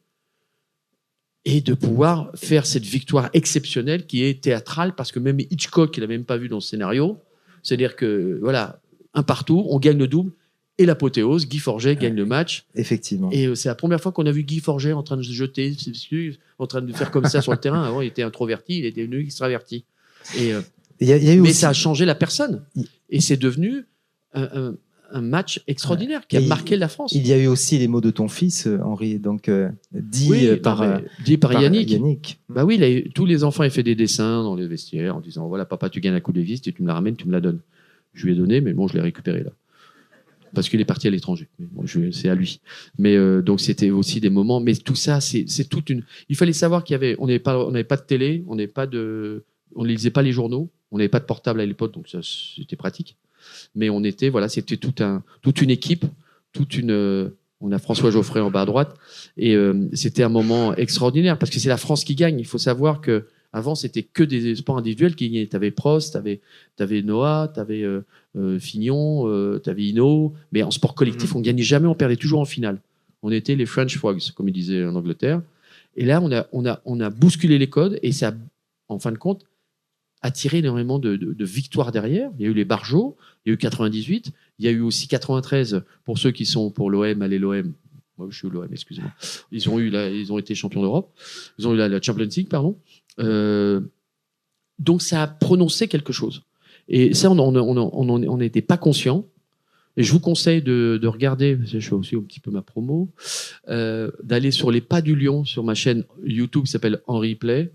Et de pouvoir faire cette victoire exceptionnelle qui est théâtrale, parce que même Hitchcock, il n'a même pas vu dans le scénario. C'est-à-dire que, voilà, 1 partout, on gagne le double, Et l'apothéose, Guy Forget gagne le match. Effectivement. Et c'est la première fois qu'on a vu Guy Forget en train de se jeter, en train de faire comme ça sur le terrain. Avant, il était introverti, il était devenu extraverti. Et, Il y a eu mais aussi- ça a changé la personne. Et c'est devenu un match extraordinaire qui a Et marqué la France. Il y a eu aussi les mots de ton fils, Henri, donc dit dit par Yannick. Yannick. Bah oui, tous les enfants, ils fait des dessins dans les vestiaires en disant voilà, papa, tu gagnes la Coupe Davis, tu me la ramènes, tu me la donnes. Je lui ai donné, mais bon, je l'ai récupéré là. Parce qu'il est parti à l'étranger. Mais bon, c'est à lui. Mais donc, c'était aussi des moments. Mais tout ça, c'est toute une. Il fallait savoir on n'avait pas de télé, on ne lisait pas les journaux, on n'avait pas de portable à l'époque, donc ça, c'était pratique. Mais c'était toute une équipe, on a François Geoffrey en bas à droite, et c'était un moment extraordinaire parce que c'est la France qui gagne. Il faut savoir que avant c'était que des sports individuels qui gagnaient. T'avais Prost, t'avais Noah, t'avais Fignon, t'avais Hinault, mais en sport collectif on gagnait jamais, on perdait toujours en finale. On était les French Frogs, comme ils disaient en Angleterre. Et là on a bousculé les codes et ça, en fin de compte, attiré énormément de victoires derrière. Il y a eu les Barjots, il y a eu 98, il y a eu aussi 93 pour ceux qui sont pour l'OM, allez l'OM. Moi, je suis l'OM, excusez-moi. Ils ont été champions d'Europe. Ils ont eu la Champions League, pardon. Donc ça a prononcé quelque chose. Et ça, on n'était pas conscient. Et je vous conseille de regarder, je fais aussi un petit peu ma promo, d'aller sur les pas du lion sur ma chaîne YouTube qui s'appelle Henri Play.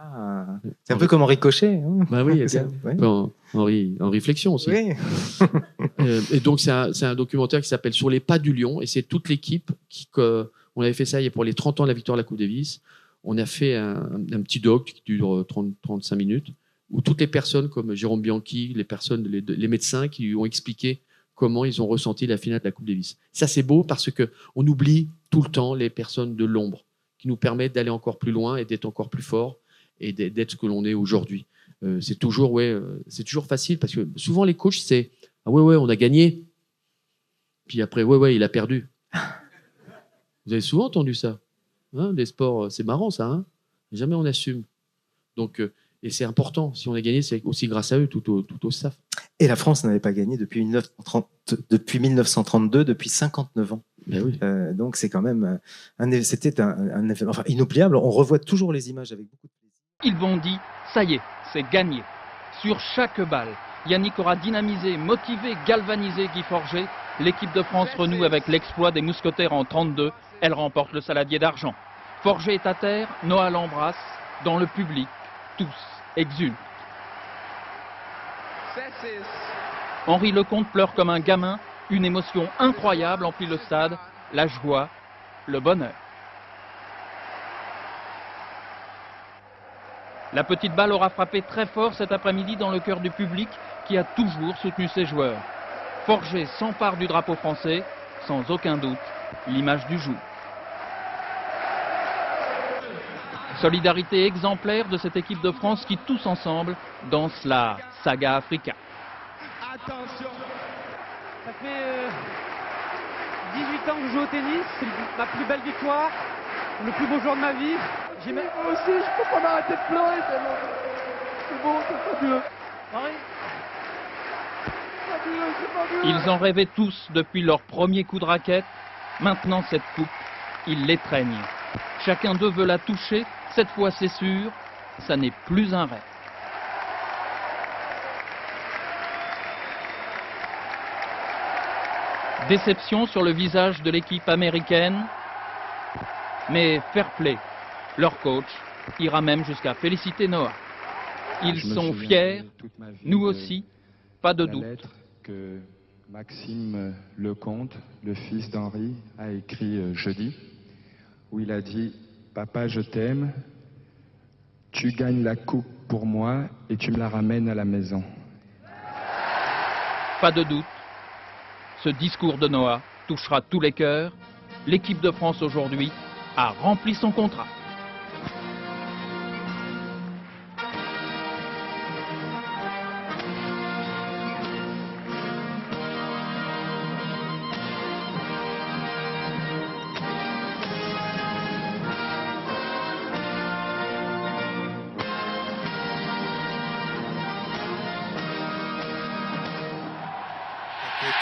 Ah, c'est un peu comme Henri Cochet. Hein. Bah oui, C'est- ouais. en réflexion aussi. Oui. Et donc, c'est un documentaire qui s'appelle Sur les pas du lion. Et c'est toute l'équipe on avait fait ça pour les 30 ans de la victoire de la Coupe Davis. On a fait un petit doc qui dure 35 minutes où toutes les personnes comme Jérôme Bianchi, les médecins qui lui ont expliqué comment ils ont ressenti la finale de la Coupe Davis. Ça, c'est beau parce qu'on oublie tout le temps les personnes de l'ombre qui nous permettent d'aller encore plus loin et d'être encore plus fort et d'être ce que l'on est aujourd'hui. C'est toujours facile parce que souvent les coachs, c'est « Ah ouais, on a gagné. » Puis après, ouais, il a perdu. Vous avez souvent entendu ça. Hein, des sports, c'est marrant ça. Hein, jamais on assume. Donc, et c'est important. Si on a gagné, c'est aussi grâce à eux, tout au staff. Et la France n'avait pas gagné depuis 1932, depuis 59 ans. Ben oui. Donc c'est quand même c'était un événement inoubliable. On revoit toujours les images avec beaucoup de plaisir. Ils vont dit, ça y est, c'est gagné. Sur chaque balle, Yannick aura dynamisé, motivé, galvanisé Guy Forget. L'équipe de France renoue avec l'exploit des mousquetaires en 32. Elle remporte le saladier d'argent. Forget est à terre, Noah l'embrasse. Dans le public, tous exultent. Henri Lecomte pleure comme un gamin. Une émotion incroyable emplit le stade. La joie, le bonheur. La petite balle aura frappé très fort cet après-midi dans le cœur du public qui a toujours soutenu ses joueurs. Forget s'empare du drapeau français, sans aucun doute, l'image du jour. Solidarité exemplaire de cette équipe de France qui, tous ensemble, danse la saga Africa. Attention. Ça fait 18 ans que je joue au tennis, c'est ma plus belle victoire, le plus beau jour de ma vie. Moi aussi, je peux pas m'arrêter de pleurer tellement. C'est beau, c'est fabuleux. Henri. Fabuleux, c'est fabuleux. Ils en rêvaient tous depuis leur premier coup de raquette. Maintenant, cette coupe, ils l'étreignent. Chacun d'eux veut la toucher. Cette fois, c'est sûr, ça n'est plus un rêve. Déception sur le visage de l'équipe américaine, mais fair play. Leur coach ira même jusqu'à féliciter Noah. Ils sont fiers, nous aussi, pas de doute. La lettre que Maxime Lecomte, le fils d'Henri, a écrit jeudi, où il a dit « Papa, je t'aime, tu gagnes la coupe pour moi et tu me la ramènes à la maison. » Pas de doute, ce discours de Noah touchera tous les cœurs. L'équipe de France aujourd'hui a rempli son contrat.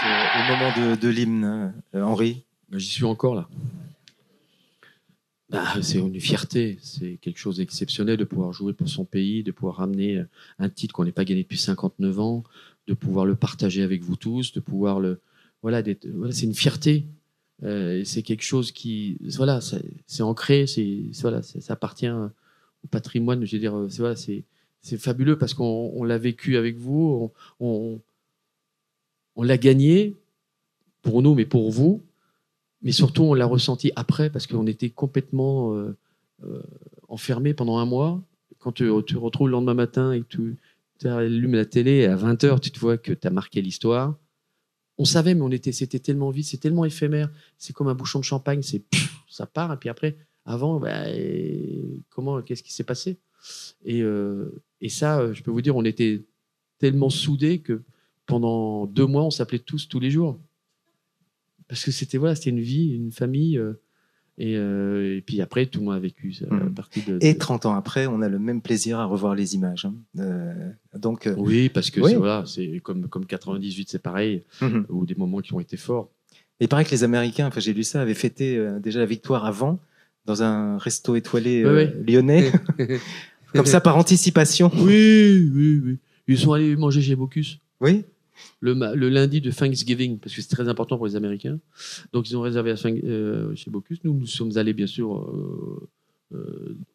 au moment de l'hymne, Henri? J'y suis encore là. C'est une fierté, c'est quelque chose d'exceptionnel de pouvoir jouer pour son pays, de pouvoir ramener un titre qu'on n'ait pas gagné depuis 59 ans, de pouvoir le partager avec vous tous, de pouvoir le... Voilà, c'est une fierté. Et c'est quelque chose qui... Voilà, c'est ancré, voilà, ça appartient au patrimoine, je veux dire, voilà, c'est fabuleux parce qu'on l'a vécu avec vous, on l'a gagné pour nous, mais pour vous. Mais surtout, on l'a ressenti après parce qu'on était complètement enfermés pendant un mois. Quand tu te retrouves le lendemain matin et que tu allumes la télé et à 20h, tu te vois que tu as marqué l'histoire. On savait, mais c'était tellement vite, c'est tellement éphémère. C'est comme un bouchon de champagne, ça part. Et puis après, avant, qu'est-ce qui s'est passé et ça, je peux vous dire, on était tellement soudés que pendant 2 mois, on s'appelait tous les jours. Parce que c'était une vie, une famille. Et puis après, tout le monde a vécu ça. Et 30 ans après, on a le même plaisir à revoir les images. Oui, parce que c'est comme 98, c'est pareil, ou des moments qui ont été forts. Il paraît que les Américains, j'ai lu ça, avaient fêté déjà la victoire avant, dans un resto étoilé lyonnais. Comme ça, par anticipation. Oui. Ils sont allés manger chez Bocuse. Oui. Le lundi de Thanksgiving, parce que c'est très important pour les Américains. Donc, ils ont réservé chez Bocuse. Nous sommes allés, bien sûr,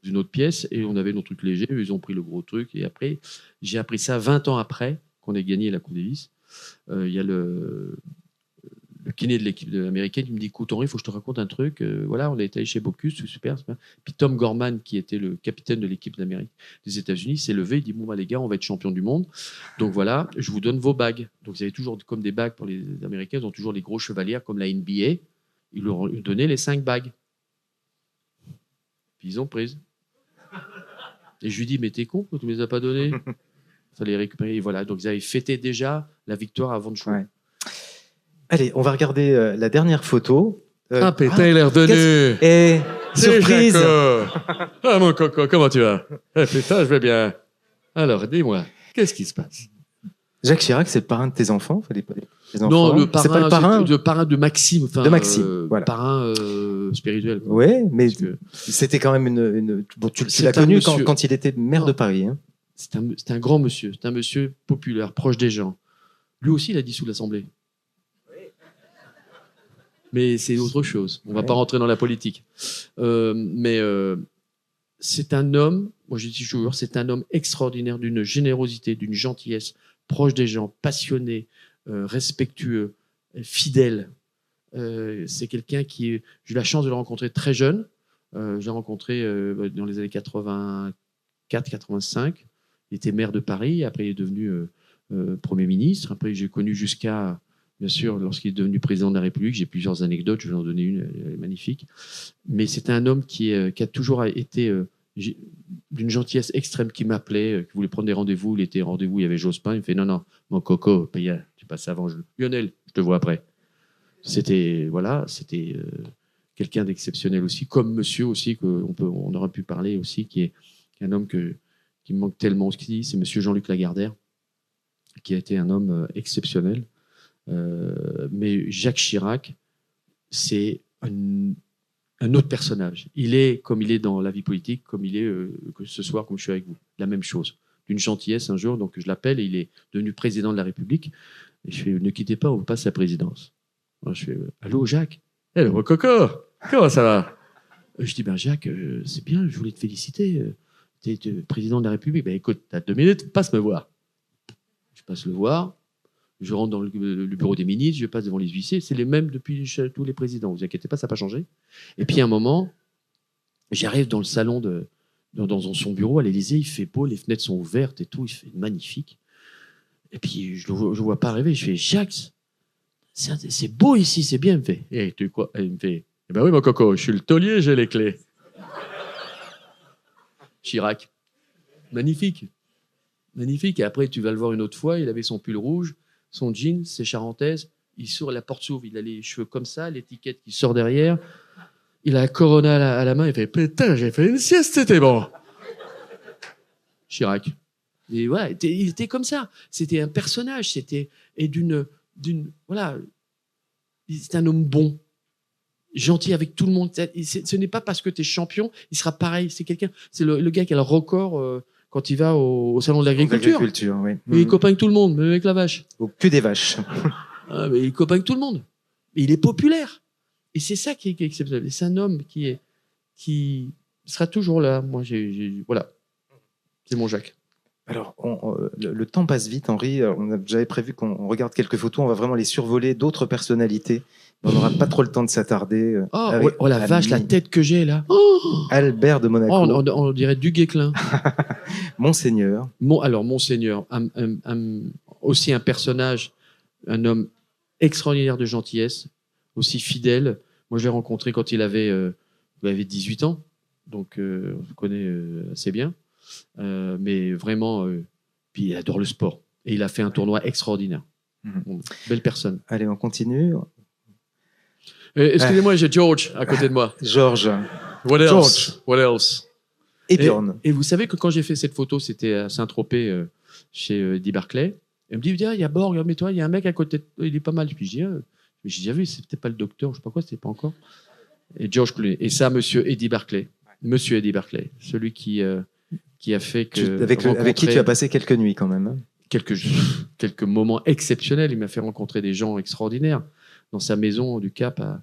d'une autre pièce et on avait nos trucs légers. Ils ont pris le gros truc. Et après, j'ai appris ça 20 ans après qu'on ait gagné la Coupe Davis. Il y a le kiné de l'équipe américaine, il me dit, écoute Henri, il faut que je te raconte un truc. Voilà, on a été allé chez Bocuse, c'est super. Puis Tom Gorman, qui était le capitaine de l'équipe d'Amérique des États-Unis, s'est levé, il dit, bon, les gars, on va être champion du monde. Donc voilà, je vous donne vos bagues. Donc ils avaient toujours, comme des bagues pour les Américains, ils ont toujours les gros chevaliers comme la NBA. Ils leur ont donné les 5 bagues. Puis ils ont prises. Et je lui dis, mais t'es con, tu ne me les as pas données. Il fallait les récupérer. Et voilà, donc ils avaient fêté déjà la victoire avant de jouer. Ouais. Allez, on va regarder la dernière photo. Pétain, il est redonné. Et surprise. Mon coco, comment tu vas? Putain, je vais bien. Alors, dis-moi, qu'est-ce qui se passe? Jacques Chirac, c'est le parrain de tes enfants, enfants. Non, le parrain, c'est pas le parrain. Le parrain de Maxime. De Maxime, voilà. Parrain spirituel. Oui, mais c'était quand même Bon, tu l'as connu quand il était maire de Paris. Hein. C'est un grand monsieur. C'est un monsieur populaire, proche des gens. Lui aussi, il a dissous l'Assemblée. Mais c'est autre chose. On ne va pas rentrer dans la politique. Mais c'est un homme, moi je dis toujours, c'est un homme extraordinaire, d'une générosité, d'une gentillesse, proche des gens, passionné, respectueux, fidèle. C'est quelqu'un j'ai eu la chance de le rencontrer très jeune. Je l'ai rencontré dans les années 84-85. Il était maire de Paris. Après, il est devenu Premier ministre. Après, j'ai connu jusqu'à... Bien sûr, lorsqu'il est devenu président de la République, j'ai plusieurs anecdotes, je vais en donner une, elle est magnifique. Mais c'est un homme qui a toujours été d'une gentillesse extrême, qui m'appelait, qui voulait prendre des rendez-vous. Il était rendez-vous, il y avait Jospin, il me fait non, mon coco, tu passes avant. Lionel, je te vois après. C'était quelqu'un d'exceptionnel aussi, comme monsieur aussi, on aurait pu parler aussi, qui est un homme qui me manque tellement. C'est monsieur Jean-Luc Lagardère, qui a été un homme exceptionnel. Mais Jacques Chirac, c'est un autre personnage. Il est comme il est dans la vie politique, comme il est que ce soir, comme je suis avec vous. La même chose. D'une gentillesse un jour, donc je l'appelle et il est devenu président de la République. Et je fais, ne quittez pas, on vous passe la présidence. Alors je fais, allô Jacques? Hello Coco, comment ça va? Je dis, Jacques, c'est bien, je voulais te féliciter. Tu es président de la République. Écoute, tu as 2 minutes, passe me voir. Je passe le voir. Je rentre dans le bureau des ministres, je passe devant les huissiers. C'est les mêmes depuis tous les présidents. Ne vous inquiétez pas, ça n'a pas changé. Et puis, à un moment, j'arrive dans le salon, dans son bureau à l'Élysée. Il fait beau, les fenêtres sont ouvertes et tout. Il fait magnifique. Et puis, je ne le vois pas arriver. Je fais, Jacques, c'est beau ici, c'est bien. Il me fait, tu quoi? Il me fait, oui, mon coco, je suis le taulier, j'ai les clés. Chirac. Magnifique. Magnifique. Et après, tu vas le voir une autre fois. Il avait son pull rouge, son jean, ses charentaises, la porte s'ouvre, il a les cheveux comme ça, l'étiquette qui sort derrière, il a la Corona à la main, il fait « Putain, j'ai fait une sieste, c'était bon !» Chirac. Et voilà, il était comme ça. C'était un personnage, et d'une voilà, c'est un homme bon, gentil avec tout le monde. Ce n'est pas parce que tu es champion, il sera pareil. C'est le gars qui a le record quand il va au salon de l'agriculture. Oui. Il est copain avec tout le monde, même avec la vache. Au cul des vaches. Mais il est copain avec tout le monde. Et il est populaire. Et c'est ça qui est exceptionnel. C'est un homme qui sera toujours là. Moi, voilà. C'est mon Jacques. Alors, le temps passe vite, Henri. J'avais prévu qu'on regarde quelques photos. On va vraiment les survoler d'autres personnalités. On n'aura pas trop le temps de s'attarder. Oh la vache, la tête que j'ai là. Albert de Monaco. On dirait du Guesclin. Monseigneur. Monseigneur, aussi un personnage, un homme extraordinaire de gentillesse, aussi fidèle. Moi, je l'ai rencontré quand il avait 18 ans, donc on se connaît assez bien. Mais vraiment, puis il adore le sport. Et il a fait un tournoi extraordinaire. Bon, belle personne. Allez, on continue. Excusez-moi, j'ai George à côté de moi. George. What else? Et Bjorn. Et vous savez que quand j'ai fait cette photo, c'était à Saint-Tropez, chez Eddie Barclay. Il me dit, il y a Borg, mais toi, il y a un mec à côté, il est pas mal. Puis j'ai déjà vu, c'est peut-être pas le docteur, je sais pas quoi, c'était pas encore. Et George Clooney. Et ça, monsieur Eddie Barclay, celui qui a fait que avec qui tu as passé quelques nuits quand même. Quelques moments exceptionnels. Il m'a fait rencontrer des gens extraordinaires dans sa maison du Cap à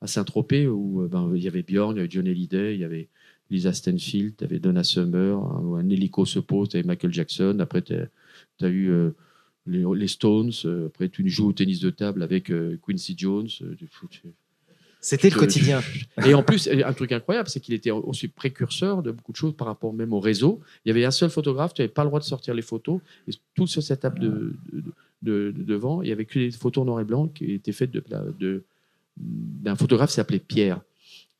Saint-Tropez où il y avait Bjorn, il y avait John Hallyday, il y avait Lisa Stanfield, il y avait Donna Summer, un hélico se pose, tu avais Michael Jackson, après tu as eu les Stones, après tu joues au tennis de table avec Quincy Jones. C'était le quotidien. Et en plus, un truc incroyable, c'est qu'il était aussi précurseur de beaucoup de choses par rapport même au réseau. Il y avait un seul photographe, tu n'avais pas le droit de sortir les photos. Et tout ce setup devant, il n'y avait que les photos en noir et blanc qui étaient faites d'un photographe qui s'appelait Pierre.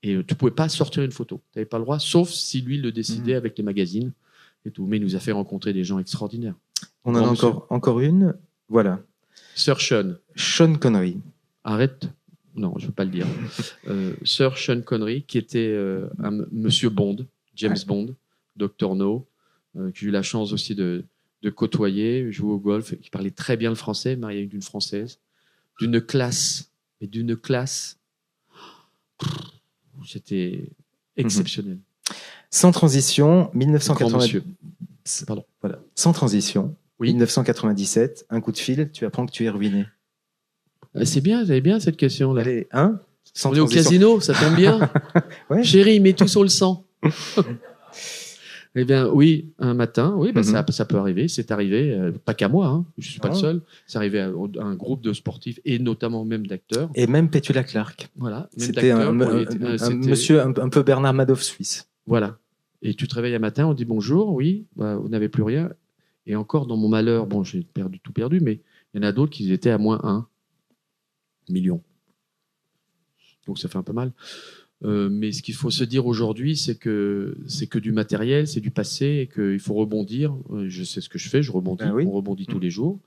Et tu ne pouvais pas sortir une photo. Tu n'avais pas le droit, sauf si lui le décidait avec les magazines et tout. Mais il nous a fait rencontrer des gens extraordinaires. On en a encore une. Voilà. Sir Sean. Sean Connery. Arrête. Non, je ne veux pas le dire. Sir Sean Connery, qui était un monsieur Bond, James Bond, Dr. No, que j'ai eu la chance aussi de côtoyer, jouer au golf, qui parlait très bien le français, marié avec une Française, d'une classe. C'était exceptionnel. Sans transition, 1980. Pardon. Voilà. Sans transition, 1997, un coup de fil, tu apprends que tu es ruiné. C'est bien, vous avez bien cette question-là. Allez, on est au casino, ça tombe bien. Ouais. Chérie, mets tout sur le sang. Eh bien, oui, un matin, ça peut arriver. C'est arrivé, pas qu'à moi, je ne suis pas le seul. C'est arrivé à un groupe de sportifs et notamment même d'acteurs. Et même Petula Clark. Voilà. C'était un monsieur un peu Bernard Madoff suisse. Voilà. Et tu te réveilles un matin, on dit bonjour, oui, vous n'avez plus rien. Et encore dans mon malheur, j'ai tout perdu, mais il y en a d'autres qui étaient à moins 1 million. Donc ça fait un peu mal. Mais ce qu'il faut se dire aujourd'hui, c'est que du matériel, c'est du passé et qu'il faut rebondir. Je sais ce que je fais, je rebondis. On rebondit tous les jours.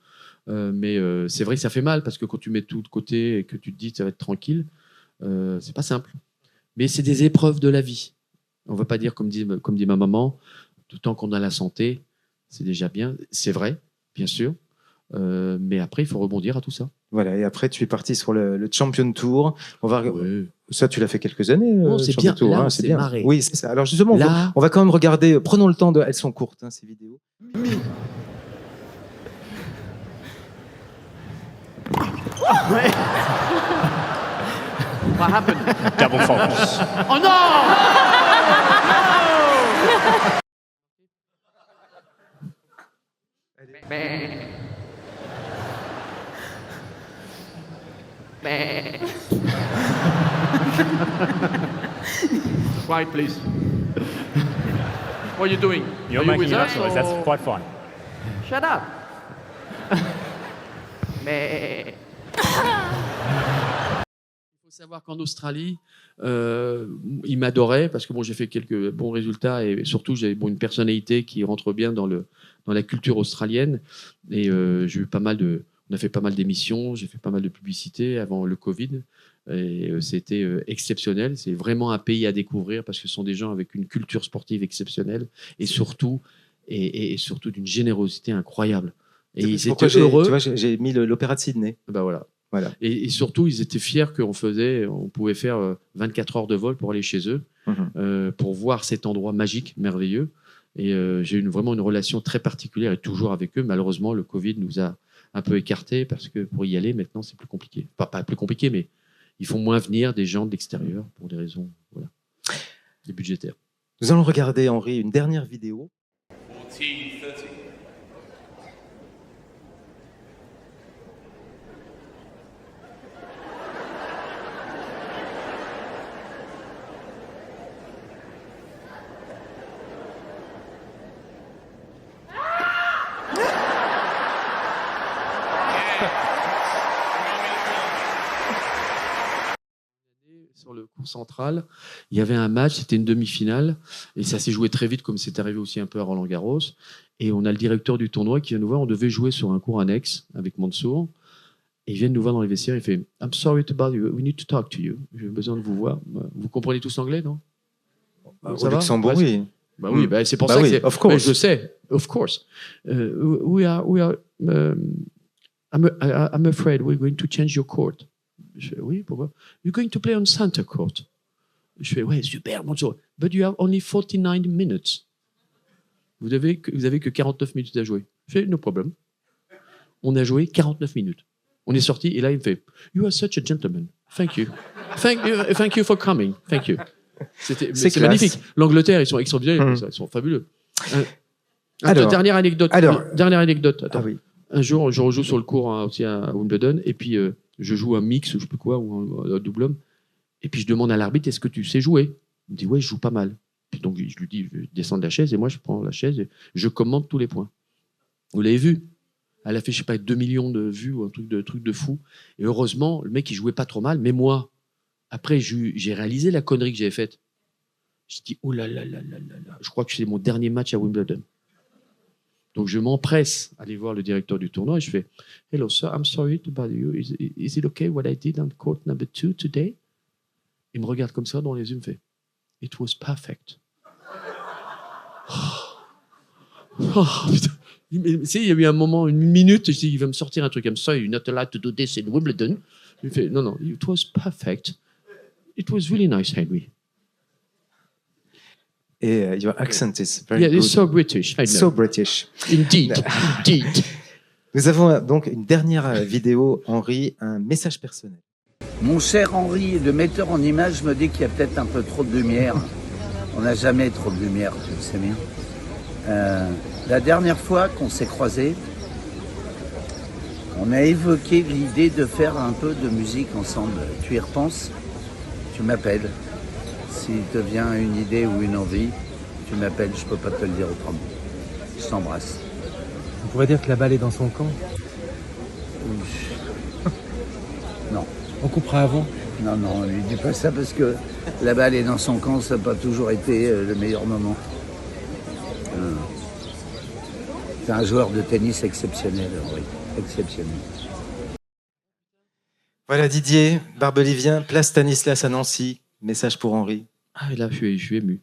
Mais c'est vrai que ça fait mal parce que quand tu mets tout de côté et que tu te dis que ça va être tranquille, c'est pas simple. Mais c'est des épreuves de la vie. On ne va pas dire, comme dit ma maman, tout le temps qu'on a la santé, c'est déjà bien. C'est vrai, bien sûr. Mais après, il faut rebondir à tout ça. Voilà, et après, tu es parti sur le Champion Tour. Ça, tu l'as fait quelques années. C'est bien, Tour, là, c'est bien. bien. Marré. Oui, c'est ça. Alors justement, là... on va quand même regarder. Prenons le temps elles sont courtes, ces vidéos. What happened? Double focus. Oh no! Quiet, please. What are you doing? You're are you making with enough us noise. or- That's quite fun. Shut up. Mais Il faut savoir qu'en Australie, ils m'adoraient parce que j'ai fait quelques bons résultats et surtout j'avais une personnalité qui rentre bien dans la culture australienne. Et j'ai eu on a fait pas mal d'émissions, j'ai fait pas mal de publicités avant le Covid. Et c'était exceptionnel. C'est vraiment un pays à découvrir parce que ce sont des gens avec une culture sportive exceptionnelle et surtout d'une générosité incroyable. Et ils Pourquoi étaient heureux. Tu vois, j'ai mis l'Opéra de Sydney. Ben voilà. Voilà. Et surtout, ils étaient fiers on pouvait faire 24 heures de vol pour aller chez eux, pour voir cet endroit magique, merveilleux. Et j'ai vraiment une relation très particulière et toujours avec eux. Malheureusement, le Covid nous a un peu écartés parce que pour y aller, maintenant, c'est plus compliqué. Pas plus compliqué, mais ils font moins venir des gens de l'extérieur pour des raisons des budgétaires. Nous allons regarder, Henri, une dernière vidéo. 14:30. Sur le cours central, il y avait un match, c'était une demi-finale, et ça s'est joué très vite, comme c'est arrivé aussi un peu à Roland-Garros. Et on a le directeur du tournoi qui vient nous voir. On devait jouer sur un cours annexe avec Mansour. Et il vient nous voir dans les vestiaires. Il fait I'm sorry to bother you. We need to talk to you. J'ai besoin de vous voir. Vous comprenez tous l'anglais, non? Au Luxembourg, oui. Bah oui, c'est pour ça que c'est. Of course. Mais je sais, of course. We are. I'm afraid we're going to change your court. Je fais, oui, pourquoi? You're going to play on center court. Je fais, ouais, super, bonjour. But you have only 49 minutes. Vous avez que 49 minutes à jouer. Je fais, no problem. On a joué 49 minutes. On est sorti et là, il me fait, you are such a gentleman. Thank you. Thank you for coming. Thank you. C'est magnifique. L'Angleterre, ils sont extraordinaires. Ils sont fabuleux. Dernière anecdote. Attends. Ah oui. Un jour, je rejoue sur le cours aussi à Wimbledon et puis je joue un mix, je ne sais plus quoi, ou un double homme. Et puis je demande à l'arbitre, est-ce que tu sais jouer? Il me dit, ouais, je joue pas mal. Puis donc je lui dis, je descends de la chaise et moi je prends la chaise et je commente tous les points. Vous l'avez vu? Elle a fait, je sais pas, 2 millions de vues ou un truc de fou. Et heureusement, le mec, il jouait pas trop mal. Mais moi, après, j'ai réalisé la connerie que j'avais faite. J'ai dit, oh là là là là là là. Je crois que c'est mon dernier match à Wimbledon. Donc, je m'empresse à aller voir le directeur du tournoi et je fais, hello, sir, I'm sorry to bother you. Is it okay what I did on court number 2 today? Il me regarde comme ça dans les yeux, il me fait, it was perfect. Oh, putain. Tu sais, il y a eu un moment, une minute, je dis, il va me sortir un truc comme ça, you're not allowed to do this in Wimbledon. Il fait, non, it was perfect. It was really nice, Henry. Et your accent is very good. It's so British. I know. So British. Indeed. Nous avons donc une dernière vidéo, Henri, un message personnel. Mon cher Henri, le metteur en image me dit qu'il y a peut-être un peu trop de lumière. On n'a jamais trop de lumière, tu le sais bien. La dernière fois qu'on s'est croisés, on a évoqué l'idée de faire un peu de musique ensemble. Tu y repenses? Tu m'appelles. S'il te vient une idée ou une envie, tu m'appelles, je peux pas te le dire autrement. Je t'embrasse. On pourrait dire que la balle est dans son camp. Non. On coupera avant. Non, lui dis pas ça parce que la balle est dans son camp, ça n'a pas toujours été le meilleur moment. C'est un joueur de tennis exceptionnel, Henri. Exceptionnel. Voilà Didier, Barbelivien, place Stanislas à Nancy. Message pour Henri. Ah, et là, je suis ému.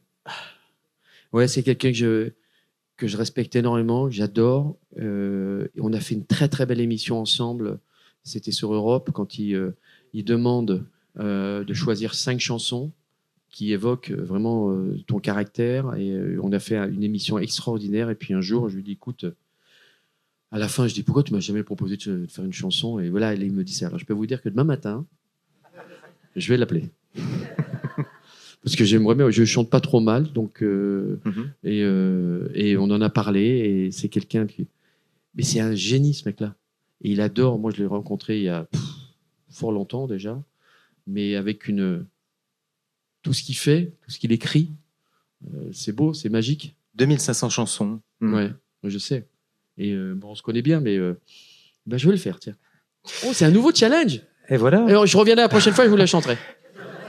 Ouais, c'est quelqu'un que je respecte énormément, que j'adore. On a fait une très très belle émission ensemble. C'était sur Europe quand il demande de choisir 5 chansons qui évoquent vraiment ton caractère. Et on a fait une émission extraordinaire. Et puis un jour, je lui dis, écoute, à la fin, je dis, pourquoi tu m'as jamais proposé de faire une chanson? Et voilà, il me dit ça. Alors, je peux vous dire que demain matin, je vais l'appeler. Parce que j'aimerais bien, je chante pas trop mal, donc et on en a parlé. Et c'est quelqu'un qui, mais c'est un génie ce mec-là. Et il adore. Moi, je l'ai rencontré il y a fort longtemps déjà, mais avec tout ce qu'il fait, tout ce qu'il écrit, c'est beau, c'est magique. 2500 chansons. Ouais, je sais. Et bon, on se connaît bien, mais je vais le faire, tiens. Oh, c'est un nouveau challenge. Et voilà. Alors, je reviendrai la prochaine fois, je vous la chanterai.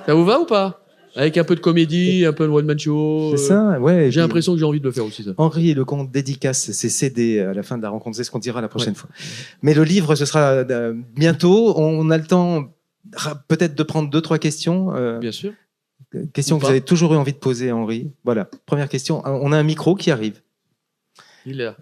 Ça vous va ou pas? Avec un peu de comédie, un peu de one-man show. C'est ça, ouais. J'ai l'impression que j'ai envie de le faire aussi, ça. Henri Lecomte dédicace ses CD à la fin de la rencontre. C'est ce qu'on dira la prochaine fois. Mais le livre, ce sera bientôt. On a le temps peut-être de prendre 2-3 questions. Bien sûr. Questions que vous avez toujours eu envie de poser, Henri. Voilà, première question. On a un micro qui arrive. Il est là.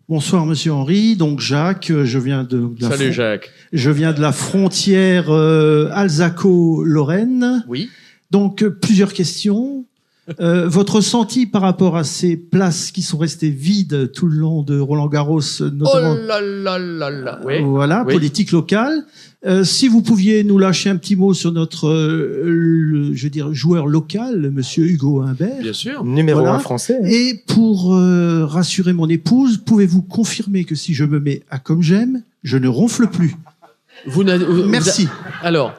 Bonsoir, Monsieur Henry. Donc, Jacques, je viens de la Salut Jacques. Je viens de la frontière Alsaco-Lorraine. Oui. Donc, plusieurs questions. Votre ressenti par rapport à ces places qui sont restées vides tout le long de Roland-Garros, notamment. Oh là là là là. Oui. Voilà, Oui. politique locale. Si vous pouviez nous lâcher un petit mot sur notre, je veux dire, joueur local, Monsieur Hugo Humbert. Bien sûr. Numéro Voilà. 1 français. hein. Et pour rassurer mon épouse, pouvez-vous confirmer que si je me mets à comme j'aime, je ne ronfle plus? Merci. Alors,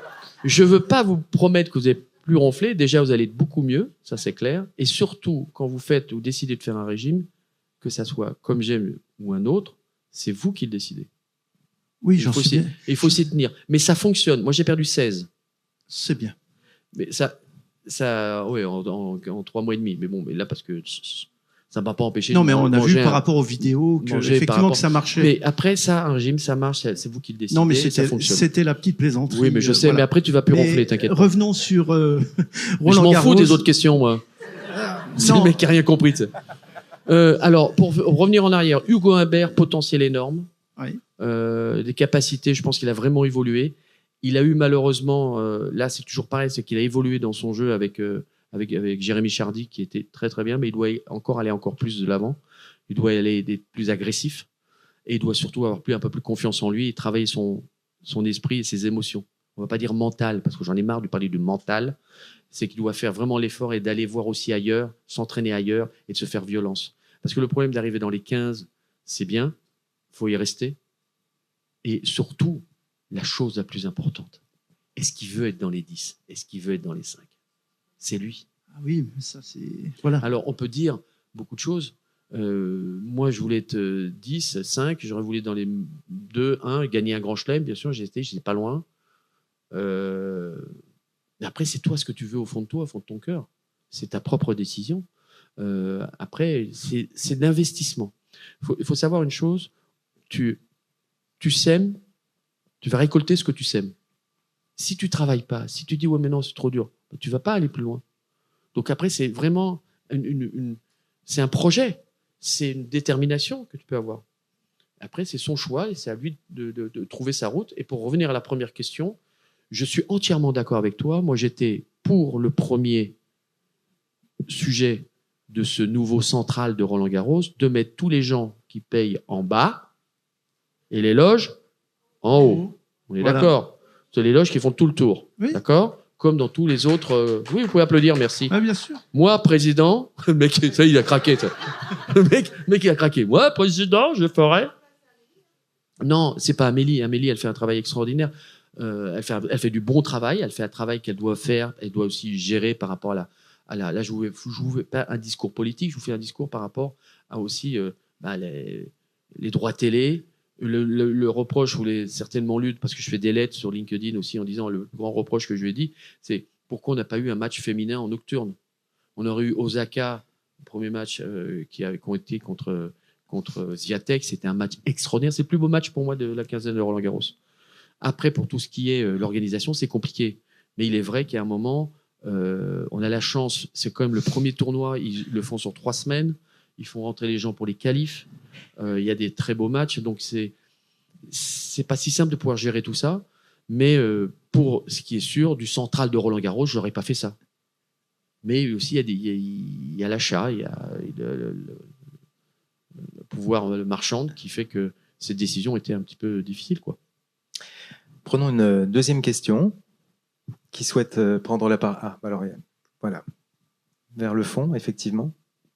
je ne veux pas vous promettre que vous allez plus ronfler. Déjà, vous allez être beaucoup mieux, ça c'est clair. Et surtout, quand vous faites ou décidez de faire un régime, que ça soit comme j'aime ou un autre, c'est vous qui le décidez. Oui, j'en suis bien. Il faut s'y tenir. Mais ça fonctionne. Moi, j'ai perdu 16. C'est bien. Mais ça oui, en 3 mois et demi. Mais bon, mais là, parce que ça ne m'a pas empêché Non, de mais on a vu manger par rapport aux vidéos que, manger par effectivement, rapport- que ça marchait. Mais après, ça, un régime, ça marche. C'est vous qui le décidez. Non, mais ça fonctionne. c'était la petite plaisanterie. Oui, mais je sais. voilà. Mais après, tu vas plus Mais ronfler, t'inquiète pas. Revenons sur Mais je Roland m'en Garros. fous des autres questions, moi. C'est non. le mec qui n'a rien compris. tu sais. Alors, pour revenir en arrière, Hugo Humbert, potentiel énorme. Oui. Des capacités, je pense qu'il a vraiment évolué. Il a eu malheureusement, là c'est toujours pareil, c'est qu'il a évolué dans son jeu avec Jérémy Chardy qui était très très bien, mais il doit aller encore plus de l'avant. Il doit aller être plus agressif et il doit surtout avoir un peu plus confiance en lui et travailler son esprit et ses émotions. On ne va pas dire mental, parce que j'en ai marre de parler du mental. C'est qu'il doit faire vraiment l'effort et d'aller voir aussi ailleurs, s'entraîner ailleurs et de se faire violence. Parce que le problème d'arriver dans les 15, c'est bien, il faut y rester. Et surtout, la chose la plus importante, est-ce qu'il veut être dans les 10? Est-ce qu'il veut être dans les 5? C'est lui. Ah oui, mais ça c'est... Voilà. Alors, on peut dire beaucoup de choses. Moi, je voulais être 10, 5, j'aurais voulu être dans les 2, 1, gagner un grand chelem, bien sûr, j'étais pas loin. Mais après, c'est toi ce que tu veux au fond de toi, au fond de ton cœur. C'est ta propre décision. Après, c'est de l'investissement. Il faut savoir une chose, tu sèmes, tu vas récolter ce que tu sèmes. Si tu travailles pas, si tu dis ouais mais non c'est trop dur, tu vas pas aller plus loin. Donc après c'est vraiment c'est un projet, c'est une détermination que tu peux avoir. Après c'est son choix et c'est à lui de trouver sa route. Et pour revenir à la première question, je suis entièrement d'accord avec toi. Moi j'étais pour le premier sujet de ce nouveau central de Roland-Garros, de mettre tous les gens qui payent en bas et les loges en haut. On est Voilà. d'accord. C'est les loges qui font tout le tour. Oui. D'accord. Comme dans tous les autres. Oui, vous pouvez applaudir, merci. Ah, bien sûr. Moi, président, le mec, ça, il a craqué. Ça. Le mec, il a craqué. Moi, président, je ferai. Non, c'est pas Amélie. Amélie, elle fait un travail extraordinaire. Elle fait du bon travail. Elle fait un travail qu'elle doit faire. Elle doit aussi gérer par rapport à la. Là, je vous fais pas un discours politique. Je vous fais un discours par rapport à aussi les droits télé. Le reproche, vous l'avez certainement lu, parce que je fais des lettres sur LinkedIn aussi en disant le grand reproche que je lui ai dit, c'est pourquoi on n'a pas eu un match féminin en nocturne. On aurait eu Osaka, le premier match qui ont été contre Swiatek, c'était un match extraordinaire. C'est le plus beau match pour moi de la quinzaine de Roland-Garros. Après, pour tout ce qui est l'organisation, c'est compliqué. Mais il est vrai qu'à un moment, on a la chance, c'est quand même le premier tournoi, ils le font sur 3 semaines, ils font rentrer les gens pour les qualifs. Il y a des très beaux matchs, donc c'est pas si simple de pouvoir gérer tout ça. Mais pour ce qui est sûr, du central de Roland-Garros, je n'aurais pas fait ça. Mais aussi, il y a l'achat, il y a le pouvoir marchand qui fait que cette décision était un petit peu difficile, quoi. Prenons une deuxième question. Qui souhaite prendre la parole? Ah, alors, voilà. Vers le fond, effectivement.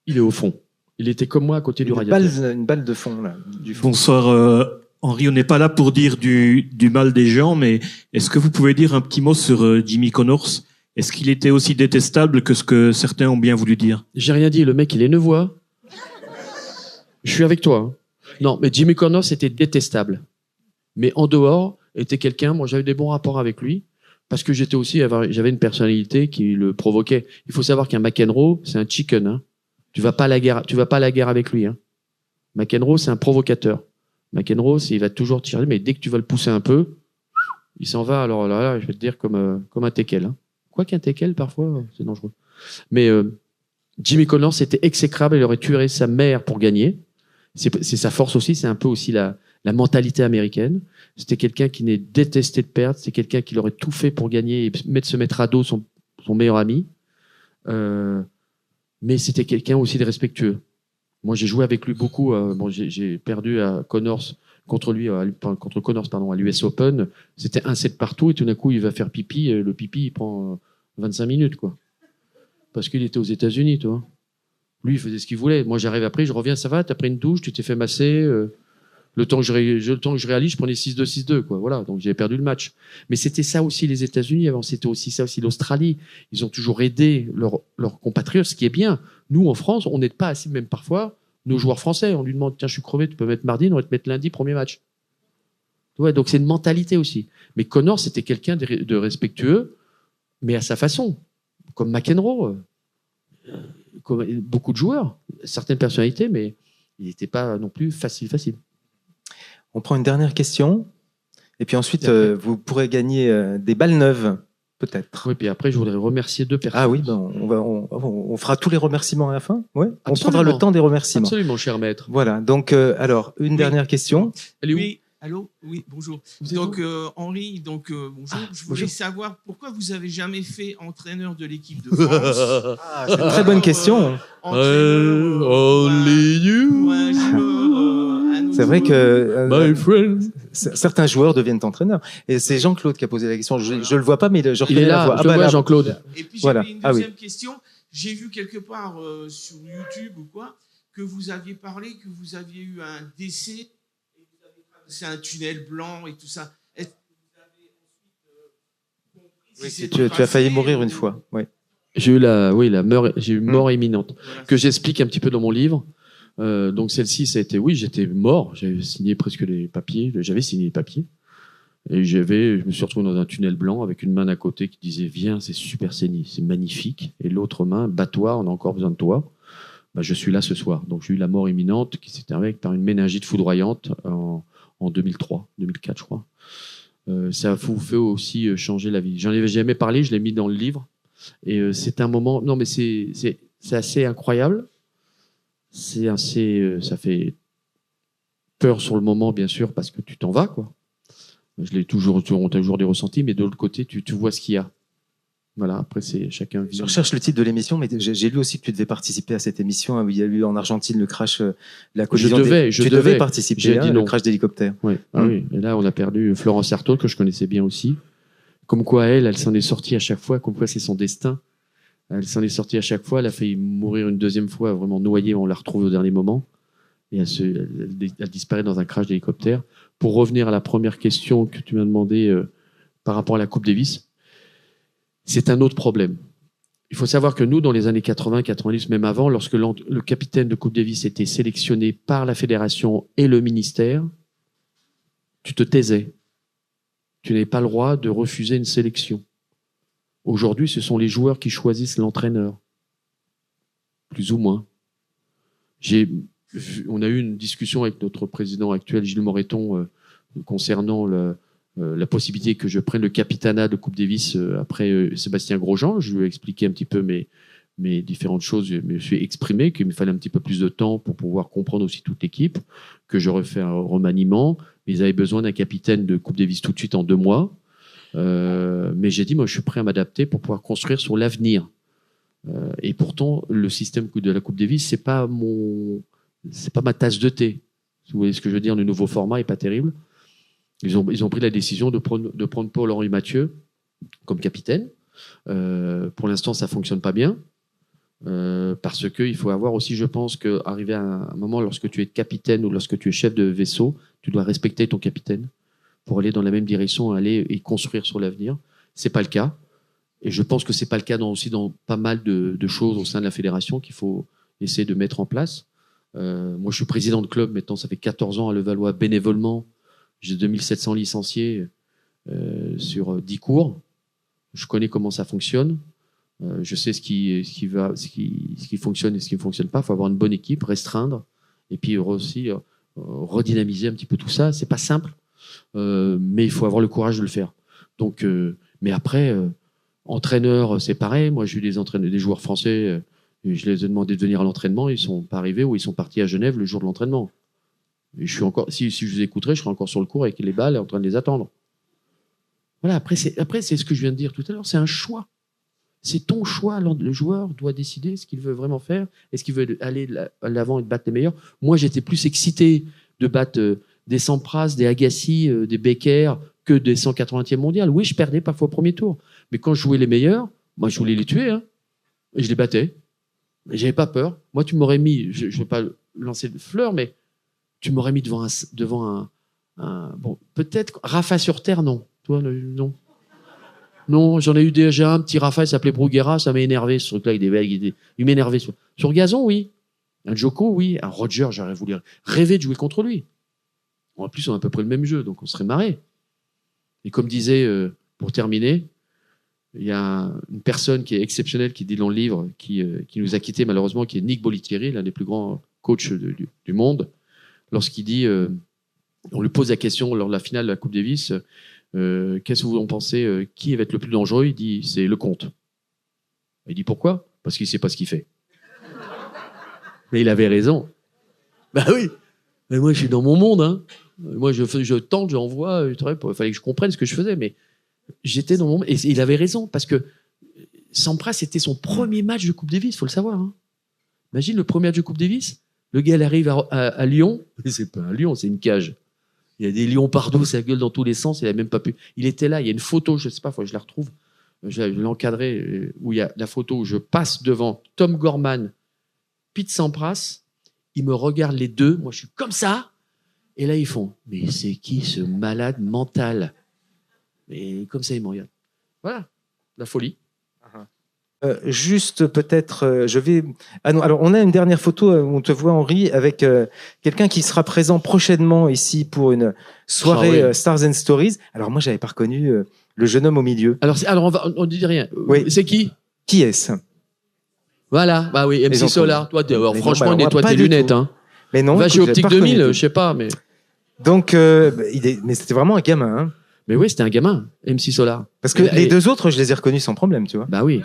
Il est au fond. Il était comme moi à côté du radiateur. Une balle de fond, là. Du fond. Bonsoir, Henri. On n'est pas là pour dire du mal des gens, mais est-ce que vous pouvez dire un petit mot sur Jimmy Connors? Est-ce qu'il était aussi détestable que ce que certains ont bien voulu dire? J'ai rien dit. Le mec, il est nevois. Je suis avec toi. Hein. Non, mais Jimmy Connors était détestable. Mais en dehors, était quelqu'un... Moi, j'avais des bons rapports avec lui. Parce que j'avais une personnalité qui le provoquait. Il faut savoir qu'un McEnroe, c'est un chicken. Hein. Tu vas pas à la guerre avec lui. Hein. McEnroe, c'est un provocateur. McEnroe, il va toujours tirer, mais dès que tu vas le pousser un peu, il s'en va. Alors là, je vais te dire comme un teckel. Hein. Quoi qu'un teckel, parfois, c'est dangereux. Mais Jimmy Connors, c'était exécrable. Il aurait tué sa mère pour gagner. C'est sa force aussi, c'est un peu aussi la mentalité américaine. C'était quelqu'un qui n'est détesté de perdre, c'est quelqu'un qui aurait tout fait pour gagner et se mettre à dos son meilleur ami. Mais c'était quelqu'un aussi de respectueux. Moi, j'ai joué avec lui beaucoup. J'ai perdu à Connors contre lui, contre Connors, pardon, à l'US Open. C'était 1-7 partout et tout d'un coup, il va faire pipi. Et le pipi, il prend 25 minutes, quoi. Parce qu'il était aux États-Unis, toi. Lui, il faisait ce qu'il voulait. Moi, j'arrive après, je reviens, ça va, t'as pris une douche, tu t'es fait masser. Le temps que je réalise, je prenais 6-2, 6-2, quoi. Voilà, donc j'ai perdu le match. Mais c'était ça aussi les États-Unis avant, c'était aussi ça aussi l'Australie. Ils ont toujours aidé leurs compatriotes, ce qui est bien. Nous, en France, on n'aide pas assez, même parfois, nos joueurs français. On lui demande, tiens, je suis crevé, tu peux mettre mardi, on va te mettre lundi, premier match. Ouais, donc c'est une mentalité aussi. Mais Connors, c'était quelqu'un de respectueux, mais à sa façon. Comme McEnroe, comme beaucoup de joueurs, certaines personnalités, mais il n'était pas non plus facile. On prend une dernière question, et puis ensuite, vous pourrez gagner des balles neuves, peut-être. Oui, puis après, je voudrais remercier 2 personnes. Ah oui, ben on fera tous les remerciements à la fin. Ouais. On prendra le temps des remerciements. Absolument, cher maître. Voilà, donc, alors, une dernière question. Elle est où? Oui, allô? Oui, bonjour. Donc, Henri, bonjour. Je voulais savoir pourquoi vous n'avez jamais fait entraîneur de l'équipe de France. C'est une très bonne question. Only you. C'est vrai que certains joueurs deviennent entraîneurs. Et c'est Jean-Claude qui a posé la question. Je ne le vois pas, mais je reconnais la voix. Je le vois, Jean-Claude. Et puis, j'avais une deuxième question. J'ai vu quelque part sur YouTube ou quoi, que vous aviez parlé, que vous aviez eu un décès, et vous avez traversé un tunnel blanc et tout ça. Est-ce que vous avez ensuite compris tu as failli mourir une fois. Oui. J'ai eu mort imminente, que j'explique un petit peu dans mon livre. Donc celle-ci, ça a été, oui, j'étais mort, j'avais signé presque les papiers, et je me suis retrouvé dans un tunnel blanc avec une main d'un côté qui disait viens, c'est super, c'est magnifique, et l'autre main, bats-toi, on a encore besoin de toi. Bah, je suis là ce soir. Donc j'ai eu la mort imminente qui s'est terminée par une méningite foudroyante en 2004, je crois. Ça vous fait aussi changer la vie. J'en avais jamais parlé, je l'ai mis dans le livre, et c'est un moment, non mais c'est assez incroyable. Ça fait peur sur le moment, bien sûr, parce que tu t'en vas, quoi. On a toujours des ressentis, mais de l'autre côté, tu vois ce qu'il y a. Voilà, après, c'est chacun vit. Je recherche le titre de l'émission, mais j'ai lu aussi que tu devais participer à cette émission où il y a eu en Argentine le crash, la collision. Je devais participer, j'ai dit non. Le crash d'hélicoptère. Oui. Oui. Et là, on a perdu Florence Artaud, que je connaissais bien aussi. Comme quoi, elle s'en est sortie à chaque fois, comme quoi c'est son destin. Elle s'en est sortie à chaque fois. Elle a failli mourir une deuxième fois, vraiment noyée. On la retrouve au dernier moment. Et elle disparaît dans un crash d'hélicoptère. Pour revenir à la première question que tu m'as demandé par rapport à la Coupe Davis, c'est un autre problème. Il faut savoir que nous, dans les années 80, 90, même avant, lorsque le capitaine de Coupe Davis était sélectionné par la fédération et le ministère, tu te taisais. Tu n'avais pas le droit de refuser une sélection. Aujourd'hui, ce sont les joueurs qui choisissent l'entraîneur, plus ou moins. On a eu une discussion avec notre président actuel, Gilles Moreton, concernant la possibilité que je prenne le capitanat de Coupe Davis après Sébastien Grosjean. Je lui ai expliqué un petit peu mes différentes choses. Je me suis exprimé qu'il me fallait un petit peu plus de temps pour pouvoir comprendre aussi toute l'équipe, que je refais un remaniement. Ils avaient besoin d'un capitaine de Coupe Davis tout de suite en 2 mois. Mais j'ai dit, moi, je suis prêt à m'adapter pour pouvoir construire sur l'avenir. Et pourtant, le système de la Coupe Davis, c'est pas ma tasse de thé. Vous voyez ce que je veux dire, le nouveau format est pas terrible. Ils ont pris la décision de prendre Paul-Henri Mathieu comme capitaine. Pour l'instant, ça fonctionne pas bien. Parce qu'il faut avoir aussi, je pense, qu'arriver à un moment, lorsque tu es capitaine ou lorsque tu es chef de vaisseau, tu dois respecter ton capitaine pour aller dans la même direction, aller et construire sur l'avenir. C'est pas le cas. Et je pense que c'est pas le cas aussi dans pas mal de choses au sein de la fédération qu'il faut essayer de mettre en place. Moi, je suis président de club maintenant, ça fait 14 ans à Levallois, bénévolement. J'ai 2700 licenciés sur 10 cours. Je connais comment ça fonctionne. Je sais ce qui fonctionne et ce qui ne fonctionne pas. Il faut avoir une bonne équipe, restreindre, et puis aussi redynamiser un petit peu tout ça. C'est pas simple, mais il faut avoir le courage de le faire. Donc, mais après, entraîneur, c'est pareil. Moi, j'ai eu des joueurs français. Je les ai demandé de venir à l'entraînement. Ils ne sont pas arrivés ou ils sont partis à Genève le jour de l'entraînement. Je suis encore, si je vous écouterais, je serais encore sur le court avec les balles en train de les attendre. Voilà, après, c'est ce que je viens de dire tout à l'heure, c'est un choix. C'est ton choix. Le joueur doit décider ce qu'il veut vraiment faire. Est-ce qu'il veut aller de l'avant et battre les meilleurs? Moi, j'étais plus excité de battre des Sampras, des Agassi, des Becker que des 180e mondial. Oui, je perdais parfois au premier tour. Mais quand je jouais les meilleurs, moi, je voulais les tuer. Hein, et je les battais. Mais j'avais pas peur. Moi, tu m'aurais mis, je ne vais pas lancer de fleurs, mais tu m'aurais mis devant un bon, peut-être Rafa sur terre, non. Toi, non. Non, j'en ai eu déjà un petit Rafa, il s'appelait Bruguera, ça m'a énervé ce truc-là, il m'énervait. Sur gazon, oui. Un Djoko, oui. Un Roger, j'aurais voulu rêver de jouer contre lui. En plus, on a à peu près le même jeu, donc on serait marré. Et comme disait, pour terminer, il y a une personne qui est exceptionnelle, qui dit dans le livre, qui nous a quittés malheureusement, qui est Nick Bollettieri, l'un des plus grands coachs du monde, lorsqu'il dit, on lui pose la question lors de la finale de la Coupe Davis, qu'est-ce que vous en pensez, qui va être le plus dangereux? Il dit, c'est Lecomte. Il dit, pourquoi? Parce qu'il ne sait pas ce qu'il fait. Mais il avait raison. Bah oui. Mais moi, je suis dans mon monde. Hein. Moi, je tente, j'envoie. Il fallait que je comprenne ce que je faisais. Mais j'étais dans mon monde. Et il avait raison. Parce que Sampras, c'était son premier match de Coupe Davis, il faut le savoir. Hein. Imagine le premier match de Coupe Davis. Le gars, il arrive à Lyon. Mais c'est pas un lion, c'est une cage. Il y a des lions partout, ça gueule dans tous les sens. Il n'a même pas pu. Il était là. Il y a une photo, je ne sais pas, il faut que je la retrouve. Je l'ai encadrée, où il y a la photo où je passe devant Tom Gorman, Pete Sampras. Ils me regardent les deux. Moi, je suis comme ça. Et là, ils font, mais c'est qui ce malade mental? Et comme ça, ils me regardent. Voilà, la folie. Juste peut-être, je vais... Ah non, alors on a une dernière photo où on te voit, Henri, avec quelqu'un qui sera présent prochainement ici pour une soirée Stars and Stories. Alors moi, j'avais pas reconnu le jeune homme au milieu. Alors on ne dit rien. Oui. C'est qui? Qui est-ce? Voilà, bah oui, MC Solar. Toi, franchement, nettoie tes lunettes. Hein. Mais non. Va chez Optique 2000, je sais pas, mais... Donc, mais c'était vraiment un gamin, hein. Mais oui, c'était un gamin, MC Solar. Parce que les deux autres, je les ai reconnus sans problème, tu vois. Bah oui.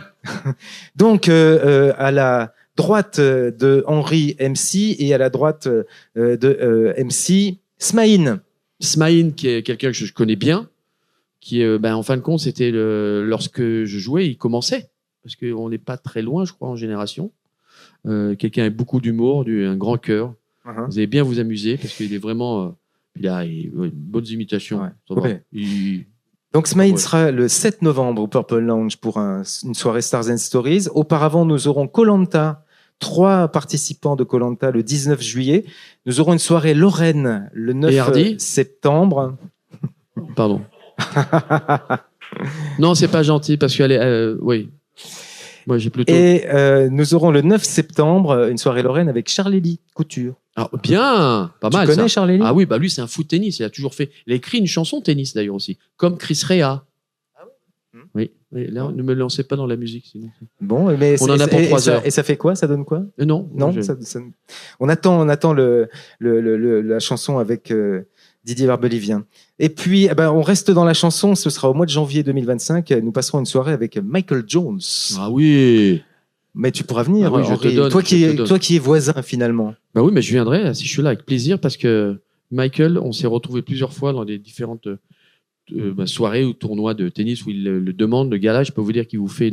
Donc, à la droite de Henri MC et à la droite de MC Smaïn. Smaïn, qui est quelqu'un que je connais bien, qui, en fin de compte, c'était lorsque je jouais, il commençait. Parce qu'on n'est pas très loin, je crois, en génération. Quelqu'un avec beaucoup d'humour, un grand cœur. Vous allez bien vous amuser, parce qu'il est vraiment... Il a une bonne imitation. Ouais. Donc Smaïn sera le 7 novembre au Purple Lounge pour une soirée Stars and Stories. Auparavant, nous aurons Koh-Lanta, 3 participants de Koh-Lanta le 19 juillet. Nous aurons une soirée Lorraine le 9 septembre. Pardon. Non, c'est pas gentil parce qu'elle est... oui. Moi, j'ai plutôt... Et nous aurons le 9 septembre une soirée Lorraine avec Charlélie Couture. Ah, bien, pas mal. Tu connais Charlélie? Ah oui, bah lui, c'est un fou de tennis. Il a toujours fait. Il a écrit une chanson de tennis d'ailleurs aussi, comme Chris Rea. Ah oui. Oui. Là, ne me lancez pas dans la musique, sinon. Bon, mais on en a pour 3 heures. Et ça fait quoi? Ça donne quoi? Non. Non. On attend la chanson avec Didier Barbelivien. Et puis, on reste dans la chanson. Ce sera au mois de janvier 2025. Nous passerons une soirée avec Michael Jones. Ah oui. Mais tu pourras venir, oui, Henri. Toi qui es voisin finalement. Bah oui, mais je viendrai si je suis là avec plaisir parce que Michael, on s'est retrouvé plusieurs fois dans des différentes soirées ou tournois de tennis où il le demande. Le gars là, je peux vous dire qu'il vous fait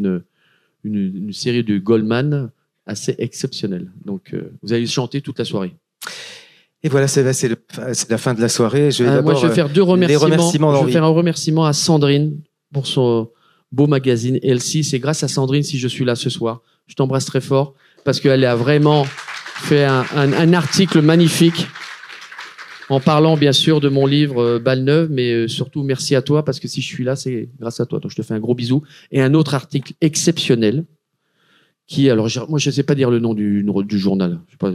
une série de Goldman assez exceptionnelle. Donc vous allez chanter toute la soirée. Et voilà, c'est la fin de la soirée. Je vais faire 2 remerciements. Je vais faire un remerciement à Sandrine pour son beau magazine Elsie. C'est grâce à Sandrine si je suis là ce soir. Je t'embrasse très fort parce qu'elle a vraiment fait un article magnifique en parlant bien sûr de mon livre Balle Neuve, mais surtout merci à toi parce que si je suis là, c'est grâce à toi. Donc je te fais un gros bisou. Et un autre article exceptionnel qui, alors moi je ne sais pas dire le nom du journal. Je sais pas,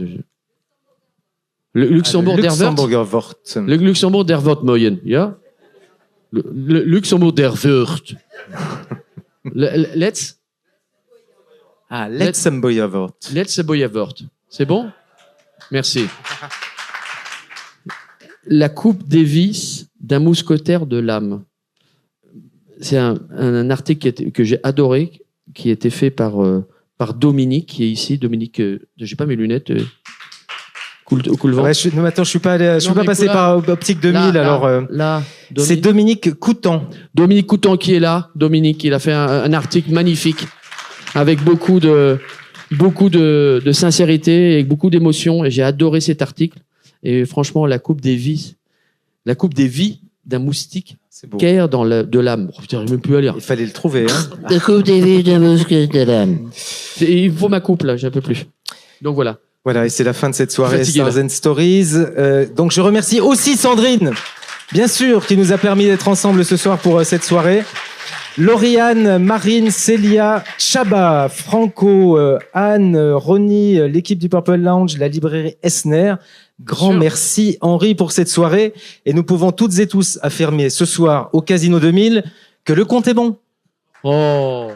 le Luxembourg der Wort. Le Luxembourg der Wort Moyen. Ja? Le Luxembourg der Wort. Let's Boyavort. Let's Boyavort. C'est bon? Merci. La Coupe Davis d'un mousquetaire de l'âme. C'est un article que j'ai adoré, qui a été fait par Dominique, qui est ici. Dominique, j'ai pas mes lunettes. Cool vent. Ouais, attends, je suis pas passé par Optique 2000. C'est Dominique Coutan. Dominique Coutan qui est là. Dominique, il a fait un article magnifique avec beaucoup de sincérité et beaucoup d'émotion. Et j'ai adoré cet article. Et franchement, la coupe des vies d'un moustique qu'erre de l'âme. Oh, putain, j'arrive même plus à lire. Il fallait le trouver. Hein. La coupe des vies d'un moustique de l'âme. Il faut ma coupe là, j'en peux plus. Donc voilà. Voilà, et c'est la fin de cette soirée Fatigué, Stars and Stories. Donc je remercie aussi Sandrine, bien sûr, qui nous a permis d'être ensemble ce soir pour cette soirée. Lauriane, Marine, Célia, Chaba, Franco, Anne, Ronnie, l'équipe du Purple Lounge, la librairie Esner. Grand merci Henri pour cette soirée. Et nous pouvons toutes et tous affirmer ce soir au Casino 2000 que le compte est bon. Oh.